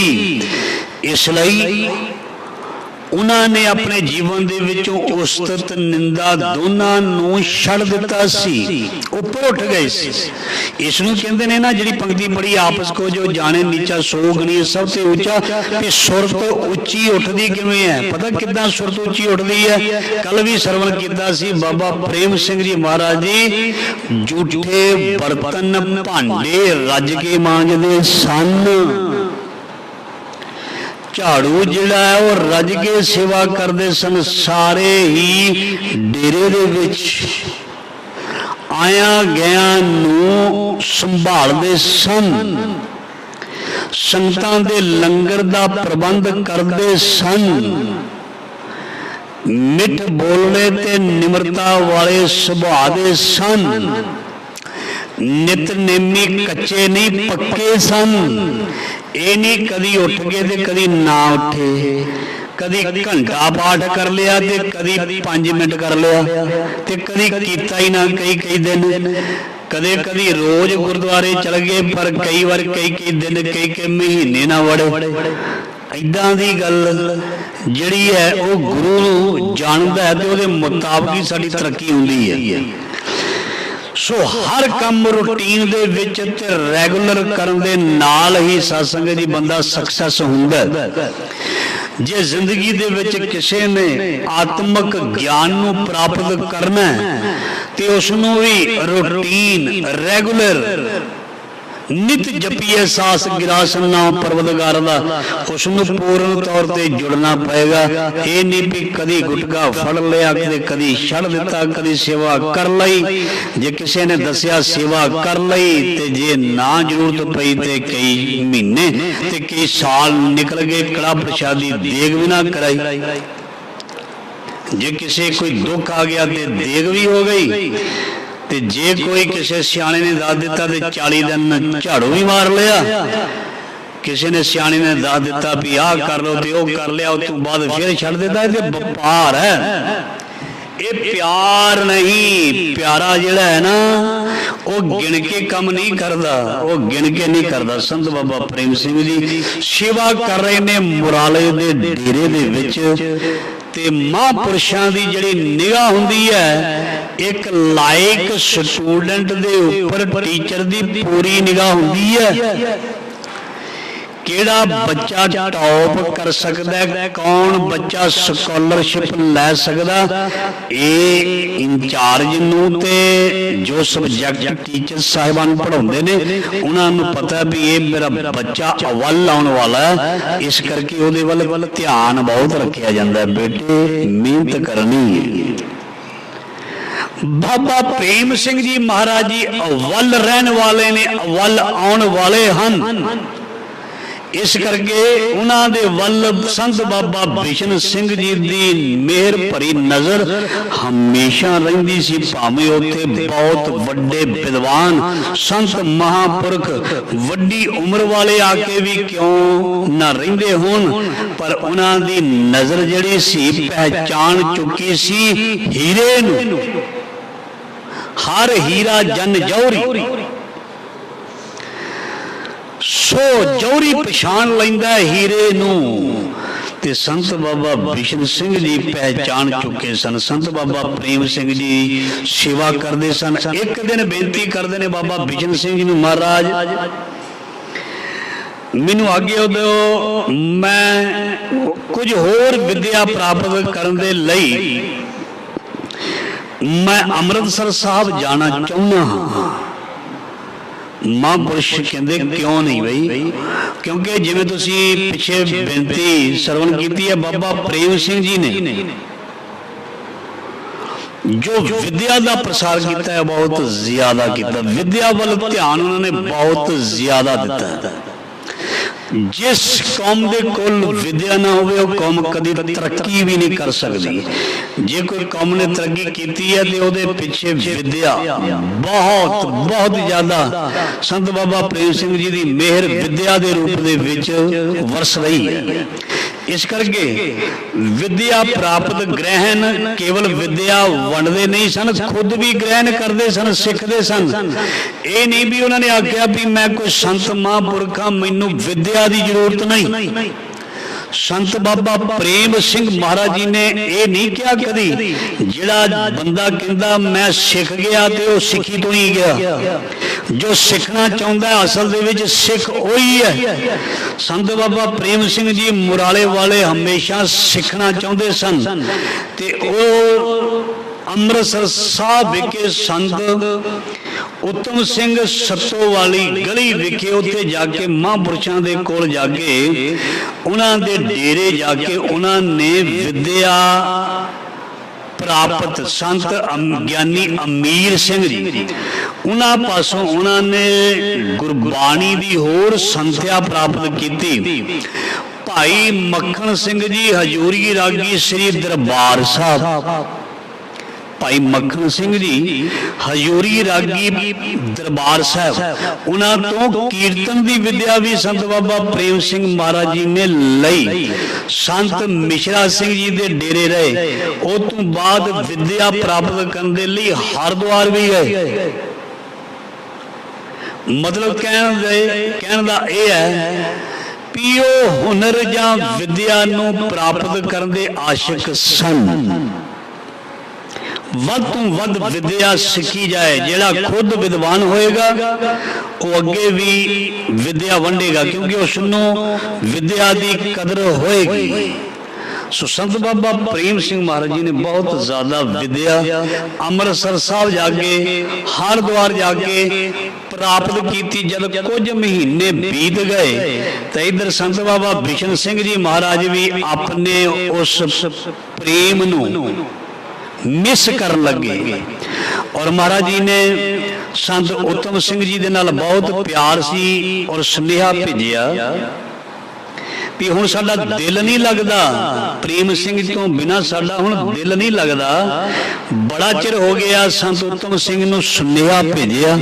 इसलिए उन्होंने अपने जीवन दे विचों उस्तत निंदा दोनों नूं छड़ दिता सी, ऊपर उठ गए सी। इसनूं कहंदे ने ना, जिहड़ी पंक्ति पढ़ी, आपस को जो जाने नीचा सो गणी सब ते ऊंचा, कि सुरत उच्ची उठदी किवें है। पता किदां सुरत उच्ची उठदी है? कल भी सरवण कीता सी, बाबा प्रेम सिंह जी महाराज जी झूठे बर्तन भांडे रज के मांजदे सन। झाड़ू जिहड़ा है वो रज के सेवा करते सन। सारे ही डेरे दे विच आया गया नूं संभालते सन। संगतां दे लंगर दा प्रबंध करते सन। मिठ बोलने ते निमरता वाले सुभाअ दे सन। नितनेमी कच्चे नहीं पक्के सन। ये नहीं कदी उठ गए ते कदी ना उठे, कदी घंटा पाठ कर लिया ते कदी 5 मिनट कर लिया ते कदी कीता ही ना कई कई दिन। कदे कदी रोज गुरुद्वारे चल गए, पर कई बार कई दिन कई महीने ना वड़े। इदां दी गल जिहड़ी है वो गुरु जानदा है ते उहदे मुताबिक ही साडी तरक्की हुंदी है। सो हर काम रूटीन दे विच ते रेगुलर करन दे नाल ही सत्संग जी बंदा सक्सेस हुंदा। जे जिंदगी दे विच किसे ने आत्मक ज्ञान नूं प्राप्त करना है ते उसनूं भी रूटीन रेगुलर ਨਿਤ ਜਪੀਏ ਸਾਸ ਗਿਰਾਸਨ ਨਾਮ ਪਰਵਤਗਾਰ ਦਾ, ਉਸ ਨੂੰ ਪੂਰਨ ਤੌਰ ਤੇ ਜੁੜਨਾ ਪਏਗਾ। ਇਹ ਨਹੀਂ ਵੀ ਕਦੀ ਗੁਟਕਾ ਫੜ ਲਿਆ ਤੇ ਕਦੀ ਛੱਡ ਦਿੱਤਾ, ਕਦੀ ਸੇਵਾ ਕਰ ਲਈ, ਜੇ ਕਿਸੇ ਨੇ ਦੱਸਿਆ ਸੇਵਾ ਕਰ ਲਈ, ਤੇ ਜੇ ਨਾ ਜ਼ਰੂਰਤ ਪਈ ਤੇ ਕਈ ਮਹੀਨੇ ਤੇ ਕਈ ਸਾਲ ਨਿਕਲ ਗਏ, ਕੜਾ ਪ੍ਰਸ਼ਾਦੀ ਦੇਗ ਵੀ ਨਾ ਕਰਾਈ। ਜੇ ਕਿਸੇ ਕੋਈ ਦੁੱਖ ਆ ਗਿਆ ਤੇ ਦੇਗ ਵੀ ਹੋ ਗਈ, ਤੇ ਜੇ ਕੋਈ ਕਿਸੇ ਸਿਆਣੇ ਨੇ ਦੱਸ ਦਿੱਤਾ ਤੇ 40 ਦਿਨ ਝਾੜੂ ਵੀ ਮਾਰ ਲਿਆ। ਕਿਸੇ ਨੇ ਸਿਆਣੇ ਨੇ ਦੱਸ ਦਿੱਤਾ ਵੀ ਆਹ ਕਰ ਲਓ ਤੇ ਉਹ ਕਰ ਲਿਆ, ਉਸ ਤੋਂ ਬਾਅਦ ਫਿਰ ਛੱਡ ਦਿੱਤਾ। ਇਹ ਵਪਾਰ ਹੈ, ਇਹ ਪਿਆਰ ਨਹੀਂ। ਪਿਆਰਾ ਜਿਹੜਾ ਹੈ ਨਾ, ਉਹ ਗਿਣ ਕੇ ਕੰਮ ਨਹੀਂ ਕਰਦਾ, ਉਹ ਗਿਣ ਕੇ ਨਹੀਂ ਕਰਦਾ। ਸੰਤ ਬਾਬਾ ਪ੍ਰੇਮ ਸਿੰਘ ਜੀ ਸੇਵਾ ਕਰ ਰਹੇ ਨੇ ਮੁਰਾਲੇ ਦੇ ਡੇਰੇ ਦੇ ਵਿੱਚ, ਤੇ ਮਹਾਂਪੁਰਸ਼ਾਂ ਦੀ ਜਿਹੜੀ ਨਿਗਾਹ ਹੁੰਦੀ ਹੈ, ਇੱਕ ਲਾਇਕ ਸਟੂਡੈਂਟ ਦੇ ਉੱਪਰ ਟੀਚਰ ਦੀ ਪੂਰੀ ਨਿਗਾਹ ਹੁੰਦੀ ਹੈ। ਕਿਹੜਾ ਬੱਚਾ ਟੌਪ ਕਰ ਸਕਦਾ ਹੈ, ਕੌਣ ਬੱਚਾ ਸਕਾਲਰਸ਼ਿਪ ਲੈ ਸਕਦਾ, ਇਹ ਇੰਚਾਰਜ ਨੂੰ ਤੇ ਜੋ ਸਬਜੈਕਟ ਟੀਚਰ ਸਾਹਿਬਾਨ ਪੜ੍ਹਾਉਂਦੇ ਨੇ ਉਹਨਾਂ ਨੂੰ ਪਤਾ ਵੀ ਇਹ ਮੇਰਾ ਬੱਚਾ ਅਵੱਲ ਆਉਣ ਵਾਲਾ ਹੈ, ਇਸ ਕਰਕੇ ਉਹਦੇ ਵੱਲ ਧਿਆਨ ਬਹੁਤ ਰੱਖਿਆ ਜਾਂਦਾ। ਬੇਟੇ ਮਿਹਨਤ ਕਰਨੀ ਹੈ। ਬਾਬਾ ਪ੍ਰੇਮ ਸਿੰਘ ਜੀ ਮਹਾਰਾਜ ਜੀ ਅਵੱਲ ਰਹਿਣ ਵਾਲੇ ਨੇ, ਅਵੱਲ ਆਉਣ ਵਾਲੇ ਹਨ। ਇਸ ਕਰਕੇ ਉਹਨਾਂ ਦੇ ਵੱਲ ਸੰਤ ਬਾਬਾ ਬਿਸ਼ਨ ਸਿੰਘ ਜੀ ਦੀ ਮਿਹਰ ਭਰੀ ਨਜ਼ਰ ਹਮੇਸ਼ਾ ਰਹਿੰਦੀ ਸੀ। ਭਾਵੇਂ ਉੱਥੇ ਬਹੁਤ ਵੱਡੇ ਵਿਦਵਾਨ ਸੰਤ ਮਹਾਂਪੁਰਖ ਵੱਡੀ ਉਮਰ ਵਾਲੇ ਆ ਕੇ ਵੀ ਕਿਉਂ ਨਾ ਰਹਿੰਦੇ ਹੋਣ, ਪਰ ਉਹਨਾਂ ਦੀ ਨਜ਼ਰ ਜਿਹੜੀ ਸੀ ਪਹਿਚਾਣ ਚੁੱਕੀ ਸੀ ਹੀਰੇ ਨੂੰ। ਹਰ ਹੀਰਾ ਜਨ ਜੌਹਰੀ, ਸੋ ਜੌਹਰੀ ਪਛਾਣ ਲੈਂਦਾ ਹੀਰੇ ਨੂੰ, ਤੇ ਸੰਤ ਬਾਬਾ ਬਿਸ਼ਨ ਸਿੰਘ ਜੀ ਪਹਿਚਾਣ ਚੁੱਕੇ ਸਨ। ਸੰਤ ਬਾਬਾ ਪ੍ਰੇਮ ਸਿੰਘ ਜੀ ਸੇਵਾ ਕਰਦੇ ਸਨ। ਇੱਕ ਦਿਨ ਬੇਨਤੀ ਕਰਦੇ ਨੇ ਬਾਬਾ ਬਿਸ਼ਨ ਸਿੰਘ ਜੀ ਨੂੰ, ਮਹਾਰਾਜ ਮੈਨੂੰ ਆਗਿਆ ਦਿਓ, ਮੈਂ ਕੁਝ ਹੋਰ ਵਿਦਿਆ ਪ੍ਰਾਪਤ ਕਰਨ ਦੇ ਲਈ ਮੈਂ ਅੰਮ੍ਰਿਤਸਰ ਸਾਹਿਬ ਜਾਣਾ ਚਾਹੁੰਦਾ ਹਾਂ। ਮਹਾਂਪੁਰਸ਼ ਕਹਿੰਦੇ ਕਿਉਂ ਨਹੀਂ ਬਈ, ਕਿਉਂਕਿ ਜਿਵੇਂ ਤੁਸੀਂ ਪਿੱਛੇ ਬੇਨਤੀ ਸਰਵਣ ਕੀਤੀ ਹੈ, ਬਾਬਾ ਪ੍ਰੇਮ ਸਿੰਘ ਜੀ ਨੇ ਜੋ ਵਿਦਿਆ ਦਾ ਪ੍ਰਸਾਰ ਕੀਤਾ ਹੈ ਬਹੁਤ ਜ਼ਿਆਦਾ ਕੀਤਾ। ਵਿਦਿਆ ਵੱਲ ਧਿਆਨ ਉਹਨਾਂ ਨੇ ਬਹੁਤ ਜ਼ਿਆਦਾ ਦਿੱਤਾ। ਜਿਸ ਕੌਮ ਦੇ ਕੋਲ ਵਿਦਿਆ ਨਾ ਹੋਵੇ ਉਹ ਕੌਮ ਕਦੀ ਤਰੱਕੀ ਵੀ ਨਹੀਂ ਕਰ ਸਕਦੀ। ਜੇ ਕੋਈ ਕੌਮ ਨੇ ਤਰੱਕੀ ਕੀਤੀ ਹੈ ਤੇ ਉਹਦੇ ਪਿੱਛੇ ਵਿਦਿਆ ਬਹੁਤ ਬਹੁਤ ਜ਼ਿਆਦਾ। ਸੰਤ ਬਾਬਾ ਪ੍ਰੇਮ ਸਿੰਘ ਜੀ ਦੀ ਮਿਹਰ ਵਿਦਿਆ ਦੇ ਰੂਪ ਦੇ ਵਿੱਚ ਵਰਸ ਰਹੀ ਹੈ। ਇਸ ਕਰਕੇ ਵਿਦਿਆ ਪ੍ਰਾਪਤ ਗ੍ਰਹਿਣ ਕੇਵਲ ਵਿਦਿਆ ਵੰਡਦੇ ਨਹੀਂ ਸਨ, ਖੁਦ ਵੀ ਗ੍ਰਹਿਣ ਕਰਦੇ ਸਨ, ਸਿੱਖਦੇ ਸਨ। ਇਹ ਨਹੀਂ ਵੀ ਉਹਨਾਂ ਨੇ ਆਖਿਆ ਵੀ ਮੈਂ ਕੋਈ ਸੰਤ ਮਹਾਂਪੁਰਖਾਂ, ਮੈਨੂੰ ਵਿਦਿਆ ਦੀ ਜ਼ਰੂਰਤ ਨਹੀਂ। ਸੰਤ ਬਾਬਾ ਪ੍ਰੇਮ ਸਿੰਘ ਮਹਾਰਾਜ ਜੀ ਨੇ ਇਹ ਨਹੀਂ ਕਿਹਾ ਕਦੀ, ਜਿਹੜਾ ਬੰਦਾ ਕਹਿੰਦਾ ਮੈਂ ਸਿੱਖ ਗਿਆ ਤੇ ਉਹ ਸਿੱਖੀ ਤੋਂ ਹੀ ਗਿਆ। ਜੋ ਸਿੱਖਣਾ ਚਾਹੁੰਦਾ ਅਸਲ ਦੇ ਵਿੱਚ ਸਿੱਖ ਉਹੀ ਹੈ। ਸੰਤ ਬਾਬਾ ਪ੍ਰੇਮ ਸਿੰਘ ਜੀ ਮੁਰਾਲੇ ਵਾਲੇ ਹਮੇਸ਼ਾ ਸਿੱਖਣਾ ਚਾਹੁੰਦੇ ਸਨ, ਤੇ ਉਹ ਅੰਮ੍ਰਿਤਸਰ ਸਾਹਿਬ ਵਿਖੇ ਸੰਤ ਉਤਮ ਸਿੰਘ ਸੱਤੋ ਵਾਲੀ ਗਲੀ ਵਿਖੇ ਉੱਥੇ ਜਾ ਕੇ ਮਹਾਂਪੁਰਸ਼ਾਂ ਦੇ ਕੋਲ ਜਾ ਕੇ ਉਹਨਾਂ ਦੇ ਡੇਰੇ ਜਾ ਕੇ ਉਹਨਾਂ ਨੇ ਵਿਦਿਆ ਪ੍ਰਾਪਤ। ਸੰਤ ਗਿਆਨੀ ਅਮੀਰ ਸਿੰਘ ਜੀ ਉਹਨਾਂ ਪਾਸੋਂ ਉਹਨਾਂ ਨੇ ਗੁਰਬਾਣੀ ਦੀ ਹੋਰ ਸੰਥਿਆ ਪ੍ਰਾਪਤ ਕੀਤੀ। ਭਾਈ ਮੱਖਣ ਸਿੰਘ ਜੀ ਹਜੂਰੀ ਰਾਗੀ ਸ੍ਰੀ ਦਰਬਾਰ ਸਾਹਿਬ, ਭਾਈ ਮੱਖਣ ਸਿੰਘ ਜੀ ਹਜੂਰੀ ਰਾਗੀ ਦਰਬਾਰ ਸਾਹਿਬ, ਉਹਨਾਂ ਤੋਂ ਕੀਰਤਨ ਦੀ ਵਿਦਿਆ ਵੀ ਸੰਤ ਬਾਬਾ ਪ੍ਰੇਮ ਸਿੰਘ ਮਹਾਰਾਜ ਜੀ ਨੇ ਲਈ। ਸੰਤ ਮਿਸ਼ਰਾ ਸਿੰਘ ਜੀ ਦੇ ਡੇਰੇ ਰਹੇ। ਉਹ ਤੋਂ ਬਾਅਦ ਵਿਦਿਆ ਪ੍ਰਾਪਤ ਕਰਨ ਦੇ ਲਈ ਹਰਿਦੁਆਰ ਵੀ ਗਏ। ਮਤਲਬ ਕਹਿਣ ਦਾ ਇਹ ਹੈ ਵੀ ਉਹ ਹੁਨਰ ਜਾਂ ਵਿਦਿਆ ਨੂੰ ਪ੍ਰਾਪਤ ਕਰਨ ਦੇ ਆਸ਼ਿਕ ਸਨ। ਵੱਧ ਤੋਂ ਵੱਧ ਵਿਦਿਆ ਸਿੱਖੀ ਜਾਏ। ਜਿਹੜਾ ਖੁਦ ਵਿਦਵਾਨ ਹੋਏਗਾ ਉਹ ਅੱਗੇ ਵੀ ਵਿਦਿਆ ਵੰਡੇਗਾ, ਕਿਉਂਕਿ ਉਸ ਨੂੰ ਵਿਦਿਆ ਦੀ ਕਦਰ ਹੋਏਗੀ। सो संत बाबा प्रेम सिंह महाराज जी ने बहुत ज्यादा विद्या अमृतसर साहब जाके हरिद्वार जाके प्राप्त की। जब कुछ महीने बीत गए तो इधर संत बाबा बिशन सिंह जी महाराज भी अपने उस प्रेम नू मिस कर लगे। और महाराज जी ने संत उत्तम सिंह जी दे नाल बहुत प्यार सी और सुनेहा भेजिया भी हुण साडा दिल नहीं लगता, प्रेम सिंह तो बिना साडा हुण दिल नहीं लगता। बड़ा चिर हो गया संत उत्तम सिंह नूं सुनेहा भेजिया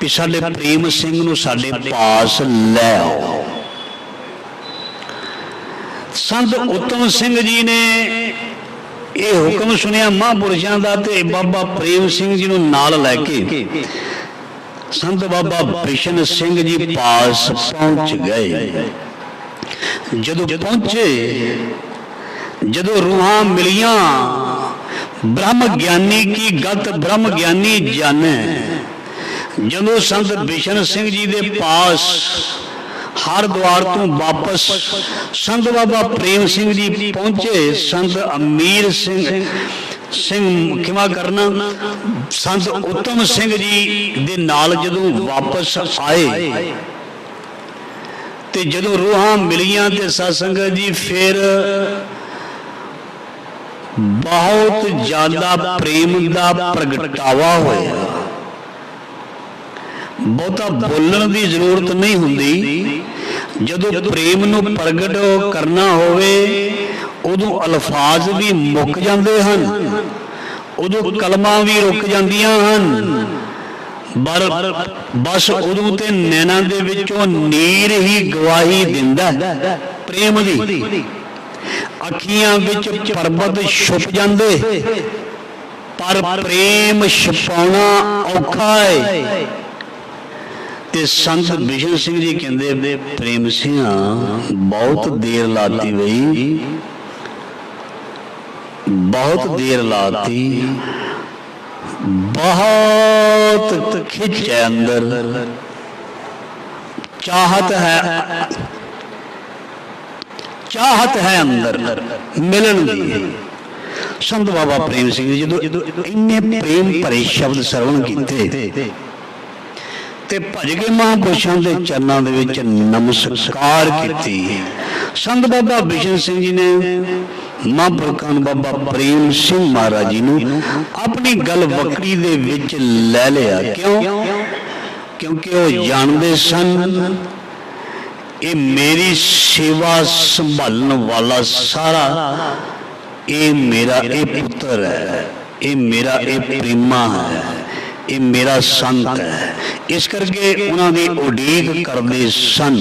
भी साडे प्रेम सिंह नूं साडे पास लै आओ। संत उत्तम सिंह जी ने ये हुक्म सुनिया महापुरुषों का ते बाबा प्रेम सिंह जी नूं नाल लैके संत बाबा बिशन सिंह जी पास पहुंच गए। जदों पहुंचे, जदों रूहां मिलियां, ब्रह्म ज्ञानी की गत ब्रह्म ज्ञानी जाने। जदों संत बिशन सिंह जी दे पास हरिद्वार तो वापस संत बाबा प्रेम सिंह जी पहुंचे, संत अमीर सिंह क्षमा करना संत उत्तम सिंह जी दे नाल जदों वापस आए ते जदों रूहां मिलियां ते सत्संगत जी फिर बहुत ज्यादा प्रेम का प्रगटावा होया। बहुता बोलण की जरूरत नहीं हुंदी, जदों प्रेम नूं प्रगट करना होवे उदों अल्फाज भी मुक जाते हैं, उदों कलमां भी रुक जांदियां हन। बस उदों ते नैना दे विचों नीर ही गवाही दिंदा प्रेम दी। अखियां विच पर्वत छुप जांदे पर प्रेम छुपाउणा औखा है। ते संत बिशन सिंह जी कहते प्रेम सिंह बहुत देर लाती बई, बहुत देर लाती, बहुत खिंच है अंदर, चाहत है अंदर मिलन दी। संत बाबा प्रेम सिंह जी जो इन्ने प्रेम भरे शब्द सरवण किते ते भज के महापुरुषों के चरणों दे विच नमस्कार की। संत बाबा बिशन सिंह जी ने महापुरखां बाबा प्रेम सिंह महाराज जी नूं अपनी गल वकड़ी दे विच लै लिया। क्यों? क्योंकि वो जानते सन ये मेरी सेवा संभालने वाला सारा ये मेरा ये पुत्र है, ये मेरा ये प्रेमा है, ये मेरा संत है। इस करके उन्होंने उड़ीक करते सन।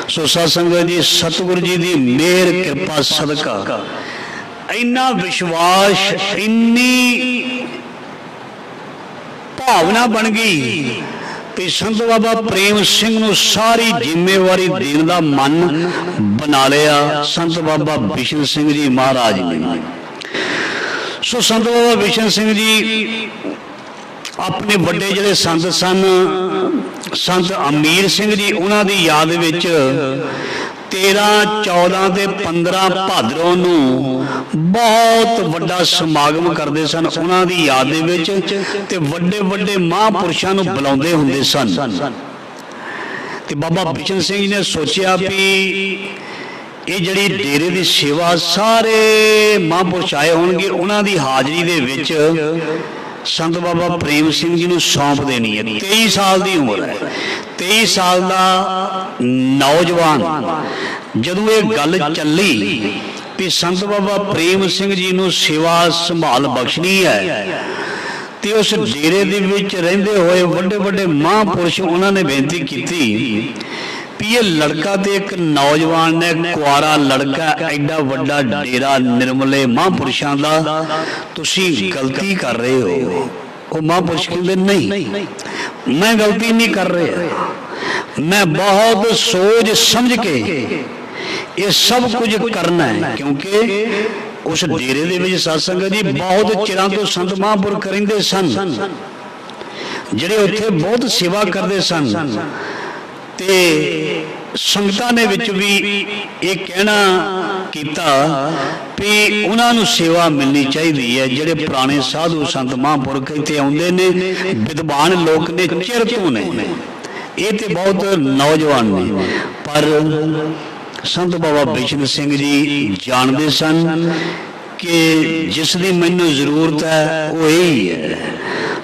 सो सत्संगत जी सतगुरु जी की मेहर कृपा सदका इन्ना विश्वास, इन्नी भावना बन गई कि संत बाबा प्रेम सिंह नूं सारी जिम्मेवारी देने का मन बना लिया संत बाबा बिशन सिंह जी महाराज ने। सो संत बाबा बिशन सिंह जी अपने बड़े जिहड़े संत सन संत अमीर सिंह जी उन्हां दी याद विच 13, 14 ते 15 भादरों नूं बहुत वड्डा समागम करते सन उन्हां दी याद दे विच ते वड्डे वड्डे महापुरुषां नूं बुलाउंदे हुंदे सन। ते बाबा बिशन सिंह जी ने सोचिया भी ये जिहड़ी डेरे दी सेवा सारे महापुरुष आए होणगे उन्हां दी हाज़री दे विच संत बाबा प्रेम सिंह जी नूं सौंप देनी है। 23 साल की उम्र है, 23 साल का नौजवान जदों ये गल चली कि संत बाबा प्रेम सिंह जी नूं सेवा संभाल बख्शनी है ते उस डेरे दे विच रहिंदे होए वड्डे वड्डे महापुरुष उन्होंने बेनती की भी ये लड़का तो एक नौजवान ने कुआरा लड़का एडा वड्डा डेरा निर्मले महापुरुषों का तुसी गलती कर रहे हो। वो महापुरुष कहते नहीं मैं गलती नहीं कर रहा, मैं बहुत सोच समझ के ये सब कुछ करना है। क्योंकि उस डेरे दे विच सत्संगत जी बहुत चिरां तो संत महापुरुष करिंदे सन जिहड़े उत्थे बहुत सेवा करते सन ते संगतां ने विच भी ये कहना ਕੀਤਾ ਵੀ ਉਹਨਾਂ ਨੂੰ ਸੇਵਾ ਮਿਲਣੀ ਚਾਹੀਦੀ ਹੈ। ਜਿਹੜੇ ਪੁਰਾਣੇ ਸਾਧੂ ਸੰਤ ਮਹਾਂਪੁਰਖ ਇੱਥੇ ਆਉਂਦੇ ਨੇ, ਵਿਦਵਾਨ ਲੋਕ ਨੇ, ਚਿਰ ਤੋਂ ਨੇ, ਇਹ ਤੇ ਬਹੁਤ ਨੌਜਵਾਨ ਨੇ, ਪਰ ਸੰਤ ਬਾਬਾ ਬਿਸ਼ਨ ਸਿੰਘ ਜੀ ਜਾਣਦੇ ਸਨ ਕਿ ਜਿਸ ਦੀ ਮੈਨੂੰ ਜ਼ਰੂਰਤ ਹੈ ਉਹ ਇਹੀ ਹੈ।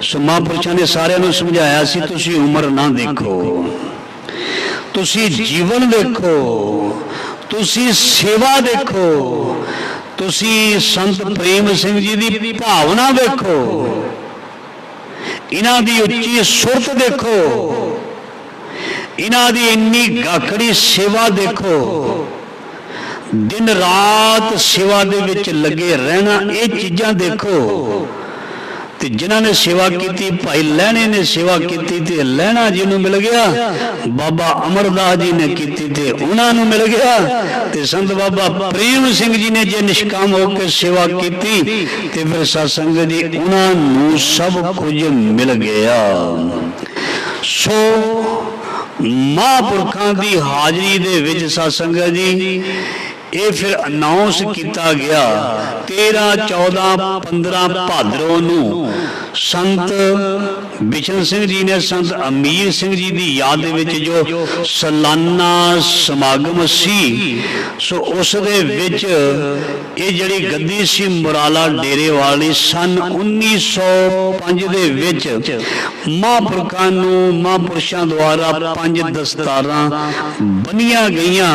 ਸੋ ਮਹਾਂਪੁਰਸ਼ਾਂ ਨੇ ਸਾਰਿਆਂ ਨੂੰ ਸਮਝਾਇਆ ਸੀ, ਤੁਸੀਂ ਉਮਰ ਨਾ ਦੇਖੋ, ਤੁਸੀਂ ਜੀਵਨ ਦੇਖੋ, ਤੁਸੀਂ ਸੇਵਾ ਦੇਖੋ, ਤੁਸੀਂ ਸੰਤ ਪ੍ਰੇਮ ਸਿੰਘ ਜੀ ਦੀ ਭਾਵਨਾ ਦੇਖੋ, ਇਹਨਾਂ ਦੀ ਉੱਚੀ ਸੁਰਤ ਦੇਖੋ, ਇਹਨਾਂ ਦੀ ਇੰਨੀ ਗਾਖੜੀ ਸੇਵਾ ਦੇਖੋ, ਦਿਨ ਰਾਤ ਸੇਵਾ ਦੇ ਵਿੱਚ ਲੱਗੇ ਰਹਿਣਾ, ਇਹ ਚੀਜ਼ਾਂ ਦੇਖੋ। ਤੇ ਜਿਨ੍ਹਾਂ ਨੇ ਸੇਵਾ ਕੀਤੀ, ਭਾਈ ਲਹਿਣੇ ਨੇ ਸੇਵਾ ਕੀਤੀ ਤੇ ਲਹਿਣਾ ਜੀ ਨੂੰ ਮਿਲ ਗਿਆ, ਬਾਬਾ ਅਮਰਦਾਸ ਜੀ ਨੇ ਕੀਤੀ ਤੇ ਉਹਨਾਂ ਨੂੰ ਮਿਲ ਗਿਆ, ਤੇ ਸੰਤ ਬਾਬਾ ਪ੍ਰੇਮ ਸਿੰਘ ਜੀ ਨੇ ਜੇ ਨਿਸ਼ਕਾਮ ਹੋ ਕੇ ਸੇਵਾ ਕੀਤੀ ਤੇ ਫਿਰ ਸਾਧ ਸੰਗਤ ਜੀ ਉਹਨਾਂ ਨੂੰ ਸਭ ਕੁਝ ਮਿਲ ਗਿਆ। ਸੋ ਮਹਾਂਪੁਰਖਾਂ ਦੀ ਹਾਜ਼ਰੀ ਦੇ ਵਿੱਚ ਸਾਧ ਸੰਗਤ ਜੀ ਇਹ ਫਿਰ ਅਨਾਉਂਸ ਕੀਤਾ ਗਿਆ 13, 14, 15 ਭਾਦਰੋਂ ਨੂੰ ਸੰਤ ਬਿਸ਼ਨ ਸਿੰਘ ਜੀ ਨੇ ਸੰਤ ਅਮੀਰ ਸਿੰਘ ਜੀ ਦੀ ਯਾਦ ਦੇ ਵਿੱਚ ਜੋ ਸਾਲਾਨਾ ਸਮਾਗਮ ਸੀ, ਸੋ ਉਸ ਦੇ ਵਿੱਚ ਇਹ ਜਿਹੜੀ ਗੱਦੀ ਸੀ ਮੁਰਾਲਾ ਡੇਰੇ ਵਾਲੀ ਸਨ 1905 ਦੇ ਵਿੱਚ ਮਹਾਂਪੁਰਖਾਂ ਨੂੰ ਮਹਾਂਪੁਰਸ਼ਾਂ ਦੁਆਰਾ 5 ਦਸਤਾਰਾਂ ਬੰਨੀਆਂ ਗਈਆਂ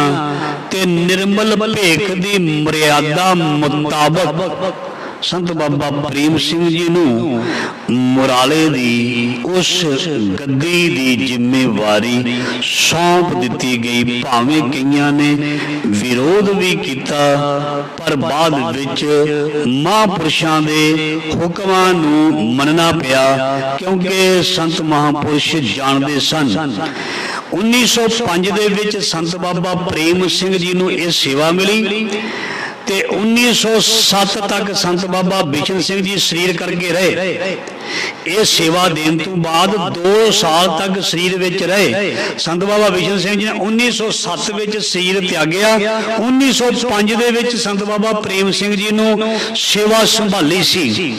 ਤੇ ਨਿਰਮਲ ਭੇਖ ਦੀ ਮਰਿਆਦਾ ਮੁਤਾਬਕ ਸੰਤ ਬਾਬਾ ਪ੍ਰੇਮ ਸਿੰਘ ਜੀ ਨੂੰ ਮੁਰਾਲੇ ਦੀ ਉਸ ਗੱਦੀ ਦੀ ਜ਼ਿੰਮੇਵਾਰੀ ਸੌਂਪ ਦਿੱਤੀ ਗਈ। ਭਾਵੇਂ ਕਈਆਂ ਨੇ ਵਿਰੋਧ ਵੀ ਕੀਤਾ, ਪਰ ਬਾਅਦ ਵਿੱਚ ਮਹਾਂਪੁਰਸ਼ਾਂ ਦੇ ਹੁਕਮਾਂ ਨੂੰ ਮੰਨਣਾ ਪਿਆ, ਕਿਉਂਕਿ ਸੰਤ ਮਹਾਂਪੁਰਸ਼ ਜਾਣਦੇ ਸਨ। 1905 ਦੇ ਵਿੱਚ ਸੰਤ ਬਾਬਾ ਪ੍ਰੇਮ ਸਿੰਘ ਜੀ ਨੂੰ ਇਹ ਸੇਵਾ ਮਿਲੀ ਤੇ 1907 ਤੱਕ ਸੰਤ ਬਾਬਾ ਬਿਸ਼ਨ ਸਿੰਘ ਜੀ ਸਰੀਰ ਕਰਕੇ ਰਹੇ। ਇਹ ਸੇਵਾ ਦੇਣ ਤੋਂ ਬਾਅਦ 2 ਸਾਲ ਤੱਕ ਸਰੀਰ ਵਿੱਚ ਰਹੇ। ਸੰਤ ਬਾਬਾ ਬਿਸ਼ਨ ਸਿੰਘ ਜੀ ਨੇ 1907 ਵਿੱਚ ਸਰੀਰ ਤਿਆਗਿਆ। 1905 ਦੇ ਵਿੱਚ ਸੰਤ ਬਾਬਾ ਪ੍ਰੇਮ ਸਿੰਘ ਜੀ ਨੂੰ ਸੇਵਾ ਸੰਭਾਲੀ ਸੀ।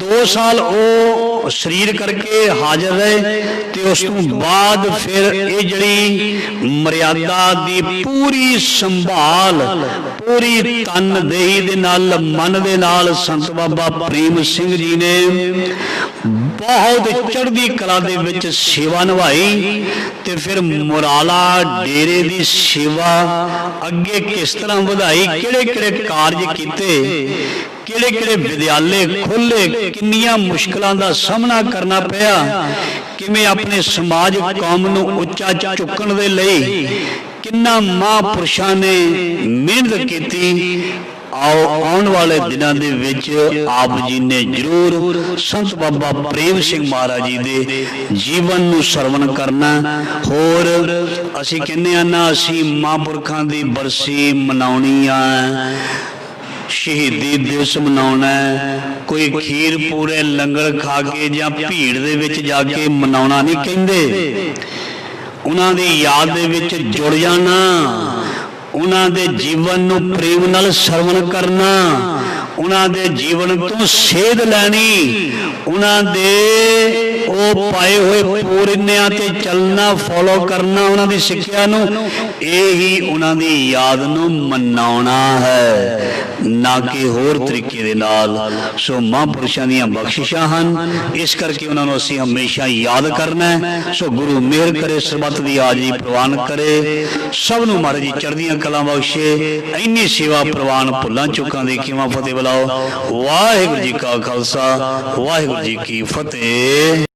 2 ਸਾਲ ਉਹ ਸਰੀਰ ਕਰਕੇ ਹਾਜ਼ਰ ਰਹੇ ਤੇ ਉਸ ਤੋਂ ਬਾਅਦ ਫਿਰ ਇਹ ਜਿਹੜੀ ਮਰਿਆਦਾ ਦੀ ਪੂਰੀ ਸੰਭਾਲ ਪੂਰੀ ਤਨਦੇਹੀ ਦੇ ਨਾਲ, ਮਨ ਦੇ ਨਾਲ ਸੰਤ ਬਾਬਾ ਪ੍ਰੇਮ ਸਿੰਘ ਜੀ ਨੇ ਬਹੁਤ ਚੜ੍ਹਦੀ ਕਲਾ ਦੇ ਵਿੱਚ ਸੇਵਾ ਨਿਭਾਈ। ਤੇ ਫਿਰ ਮੁਰਾਲਾ ਡੇਰੇ ਦੀ ਸੇਵਾ ਅੱਗੇ ਕਿਸ ਤਰ੍ਹਾਂ ਵਧਾਈ, ਕਿਹੜੇ ਕਿਹੜੇ ਕਾਰਜ ਕੀਤੇ, ਕਿਹੜੇ ਕਿਹੜੇ ਵਿਦਿਆਲੇ ਖੋਲੇ, ਕਿੰਨੀਆਂ ਮੁਸ਼ਕਲਾਂ ਦਾ ਸਾਹਮਣਾ ਕਰਨਾ ਪਿਆ, ਕਿਵੇਂ ਆਪਣੇ ਸਮਾਜ ਕੌਮ ਨੂੰ ਉੱਚਾ ਚੁੱਕਣ ਦੇ ਲਈ ਕਿੰਨਾ ਮਹਾਂਪੁਰਸ਼ਾਂ ਨੇ ਮਿਹਨਤ ਕੀਤੀ। ਆਓ ਆਉਣ ਵਾਲੇ ਦਿਨਾਂ ਦੇ ਵਿੱਚ ਆਪ ਜੀ ਨੇ ਜ਼ਰੂਰ ਸੰਤ ਬਾਬਾ ਪ੍ਰੇਮ ਸਿੰਘ ਮਹਾਰਾਜ ਜੀ ਦੇ ਜੀਵਨ ਨੂੰ ਸਰਵਣ ਕਰਨਾ। ਹੋਰ ਅਸੀਂ ਕਹਿੰਦੇ ਆ ਨਾ, ਅਸੀਂ ਮਹਾਂਪੁਰਖਾਂ ਦੀ ਬਰਸੀ ਮਨਾਉਣੀ ਆ, ਸ਼ਹੀਦੀ ਦਿਵਸ ਮਨਾਉਣਾ, ਕੋਈ ਖੀਰ ਪੂਰੇ ਲੰਗਰ ਖਾ ਕੇ ਜਾਂ ਭੀੜ ਦੇ ਵਿੱਚ ਜਾ ਕੇ ਮਨਾਉਣਾ ਨਹੀਂ ਕਹਿੰਦੇ। ਉਹਨਾਂ ਦੀ ਯਾਦ ਦੇ ਵਿੱਚ ਜੁੜ ਜਾਣਾ, ਉਹਨਾਂ ਦੇ ਜੀਵਨ ਨੂੰ ਪ੍ਰੇਮ ਨਾਲ ਸਰਵਣ ਕਰਨਾ, ਉਹਨਾਂ ਦੇ ਜੀਵਨ ਤੋਂ ਸੇਧ ਲੈਣੀ, ਉਹਨਾਂ ਦੇ ਉਹ ਪਾਏ ਹੋਏ ਪੂਰਨਿਆਂ ਤੇ ਚੱਲਣਾ, ਫੋਲੋ ਕਰਨਾ ਉਹਨਾਂ ਦੀ ਸਿੱਖਿਆ ਨੂੰ, ਇਹ ਹੀ ਉਹਨਾਂ ਦੀ ਯਾਦ ਨੂੰ ਮਨਾਉਣਾ ਹੈ, ਨਾ ਕਿ ਹੋਰ ਤਰੀਕੇ ਦੇ ਨਾਲ। ਸੋ ਮਹਾਂਪੁਰਸ਼ਾਂ ਦੀਆਂ ਬਖਸ਼ਿਸ਼ਾਂ ਹਨ, ਇਸ ਕਰਕੇ ਉਹਨਾਂ ਨੂੰ ਅਸੀਂ ਹਮੇਸ਼ਾ ਯਾਦ ਕਰਨਾ ਹੈ। ਸੋ ਗੁਰੂ ਮਿਹਰ ਕਰੇ, ਸਰਬੱਤ ਦੀ ਹਾਜ਼ਰੀ ਪ੍ਰਵਾਨ ਕਰੇ, ਸਭ ਨੂੰ ਮਹਾਰਾਜ ਜੀ ਚੜ੍ਹਦੀਆਂ ਕਲਾਂ ਬਖਸ਼ੇ। ਇੰਨੀ ਸੇਵਾ ਪ੍ਰਵਾਨ ਭੁੱਲਾਂ ਚੁੱਕਾਂ ਦੀ ਖਿਮਾ ਫਤਿਹ ਬੁਲਾਓ। ਵਾਹਿਗੁਰੂ ਜੀ ਕਾ ਖਾਲਸਾ, ਵਾਹਿਗੁਰੂ ਜੀ ਕੀ ਫਤਿਹ।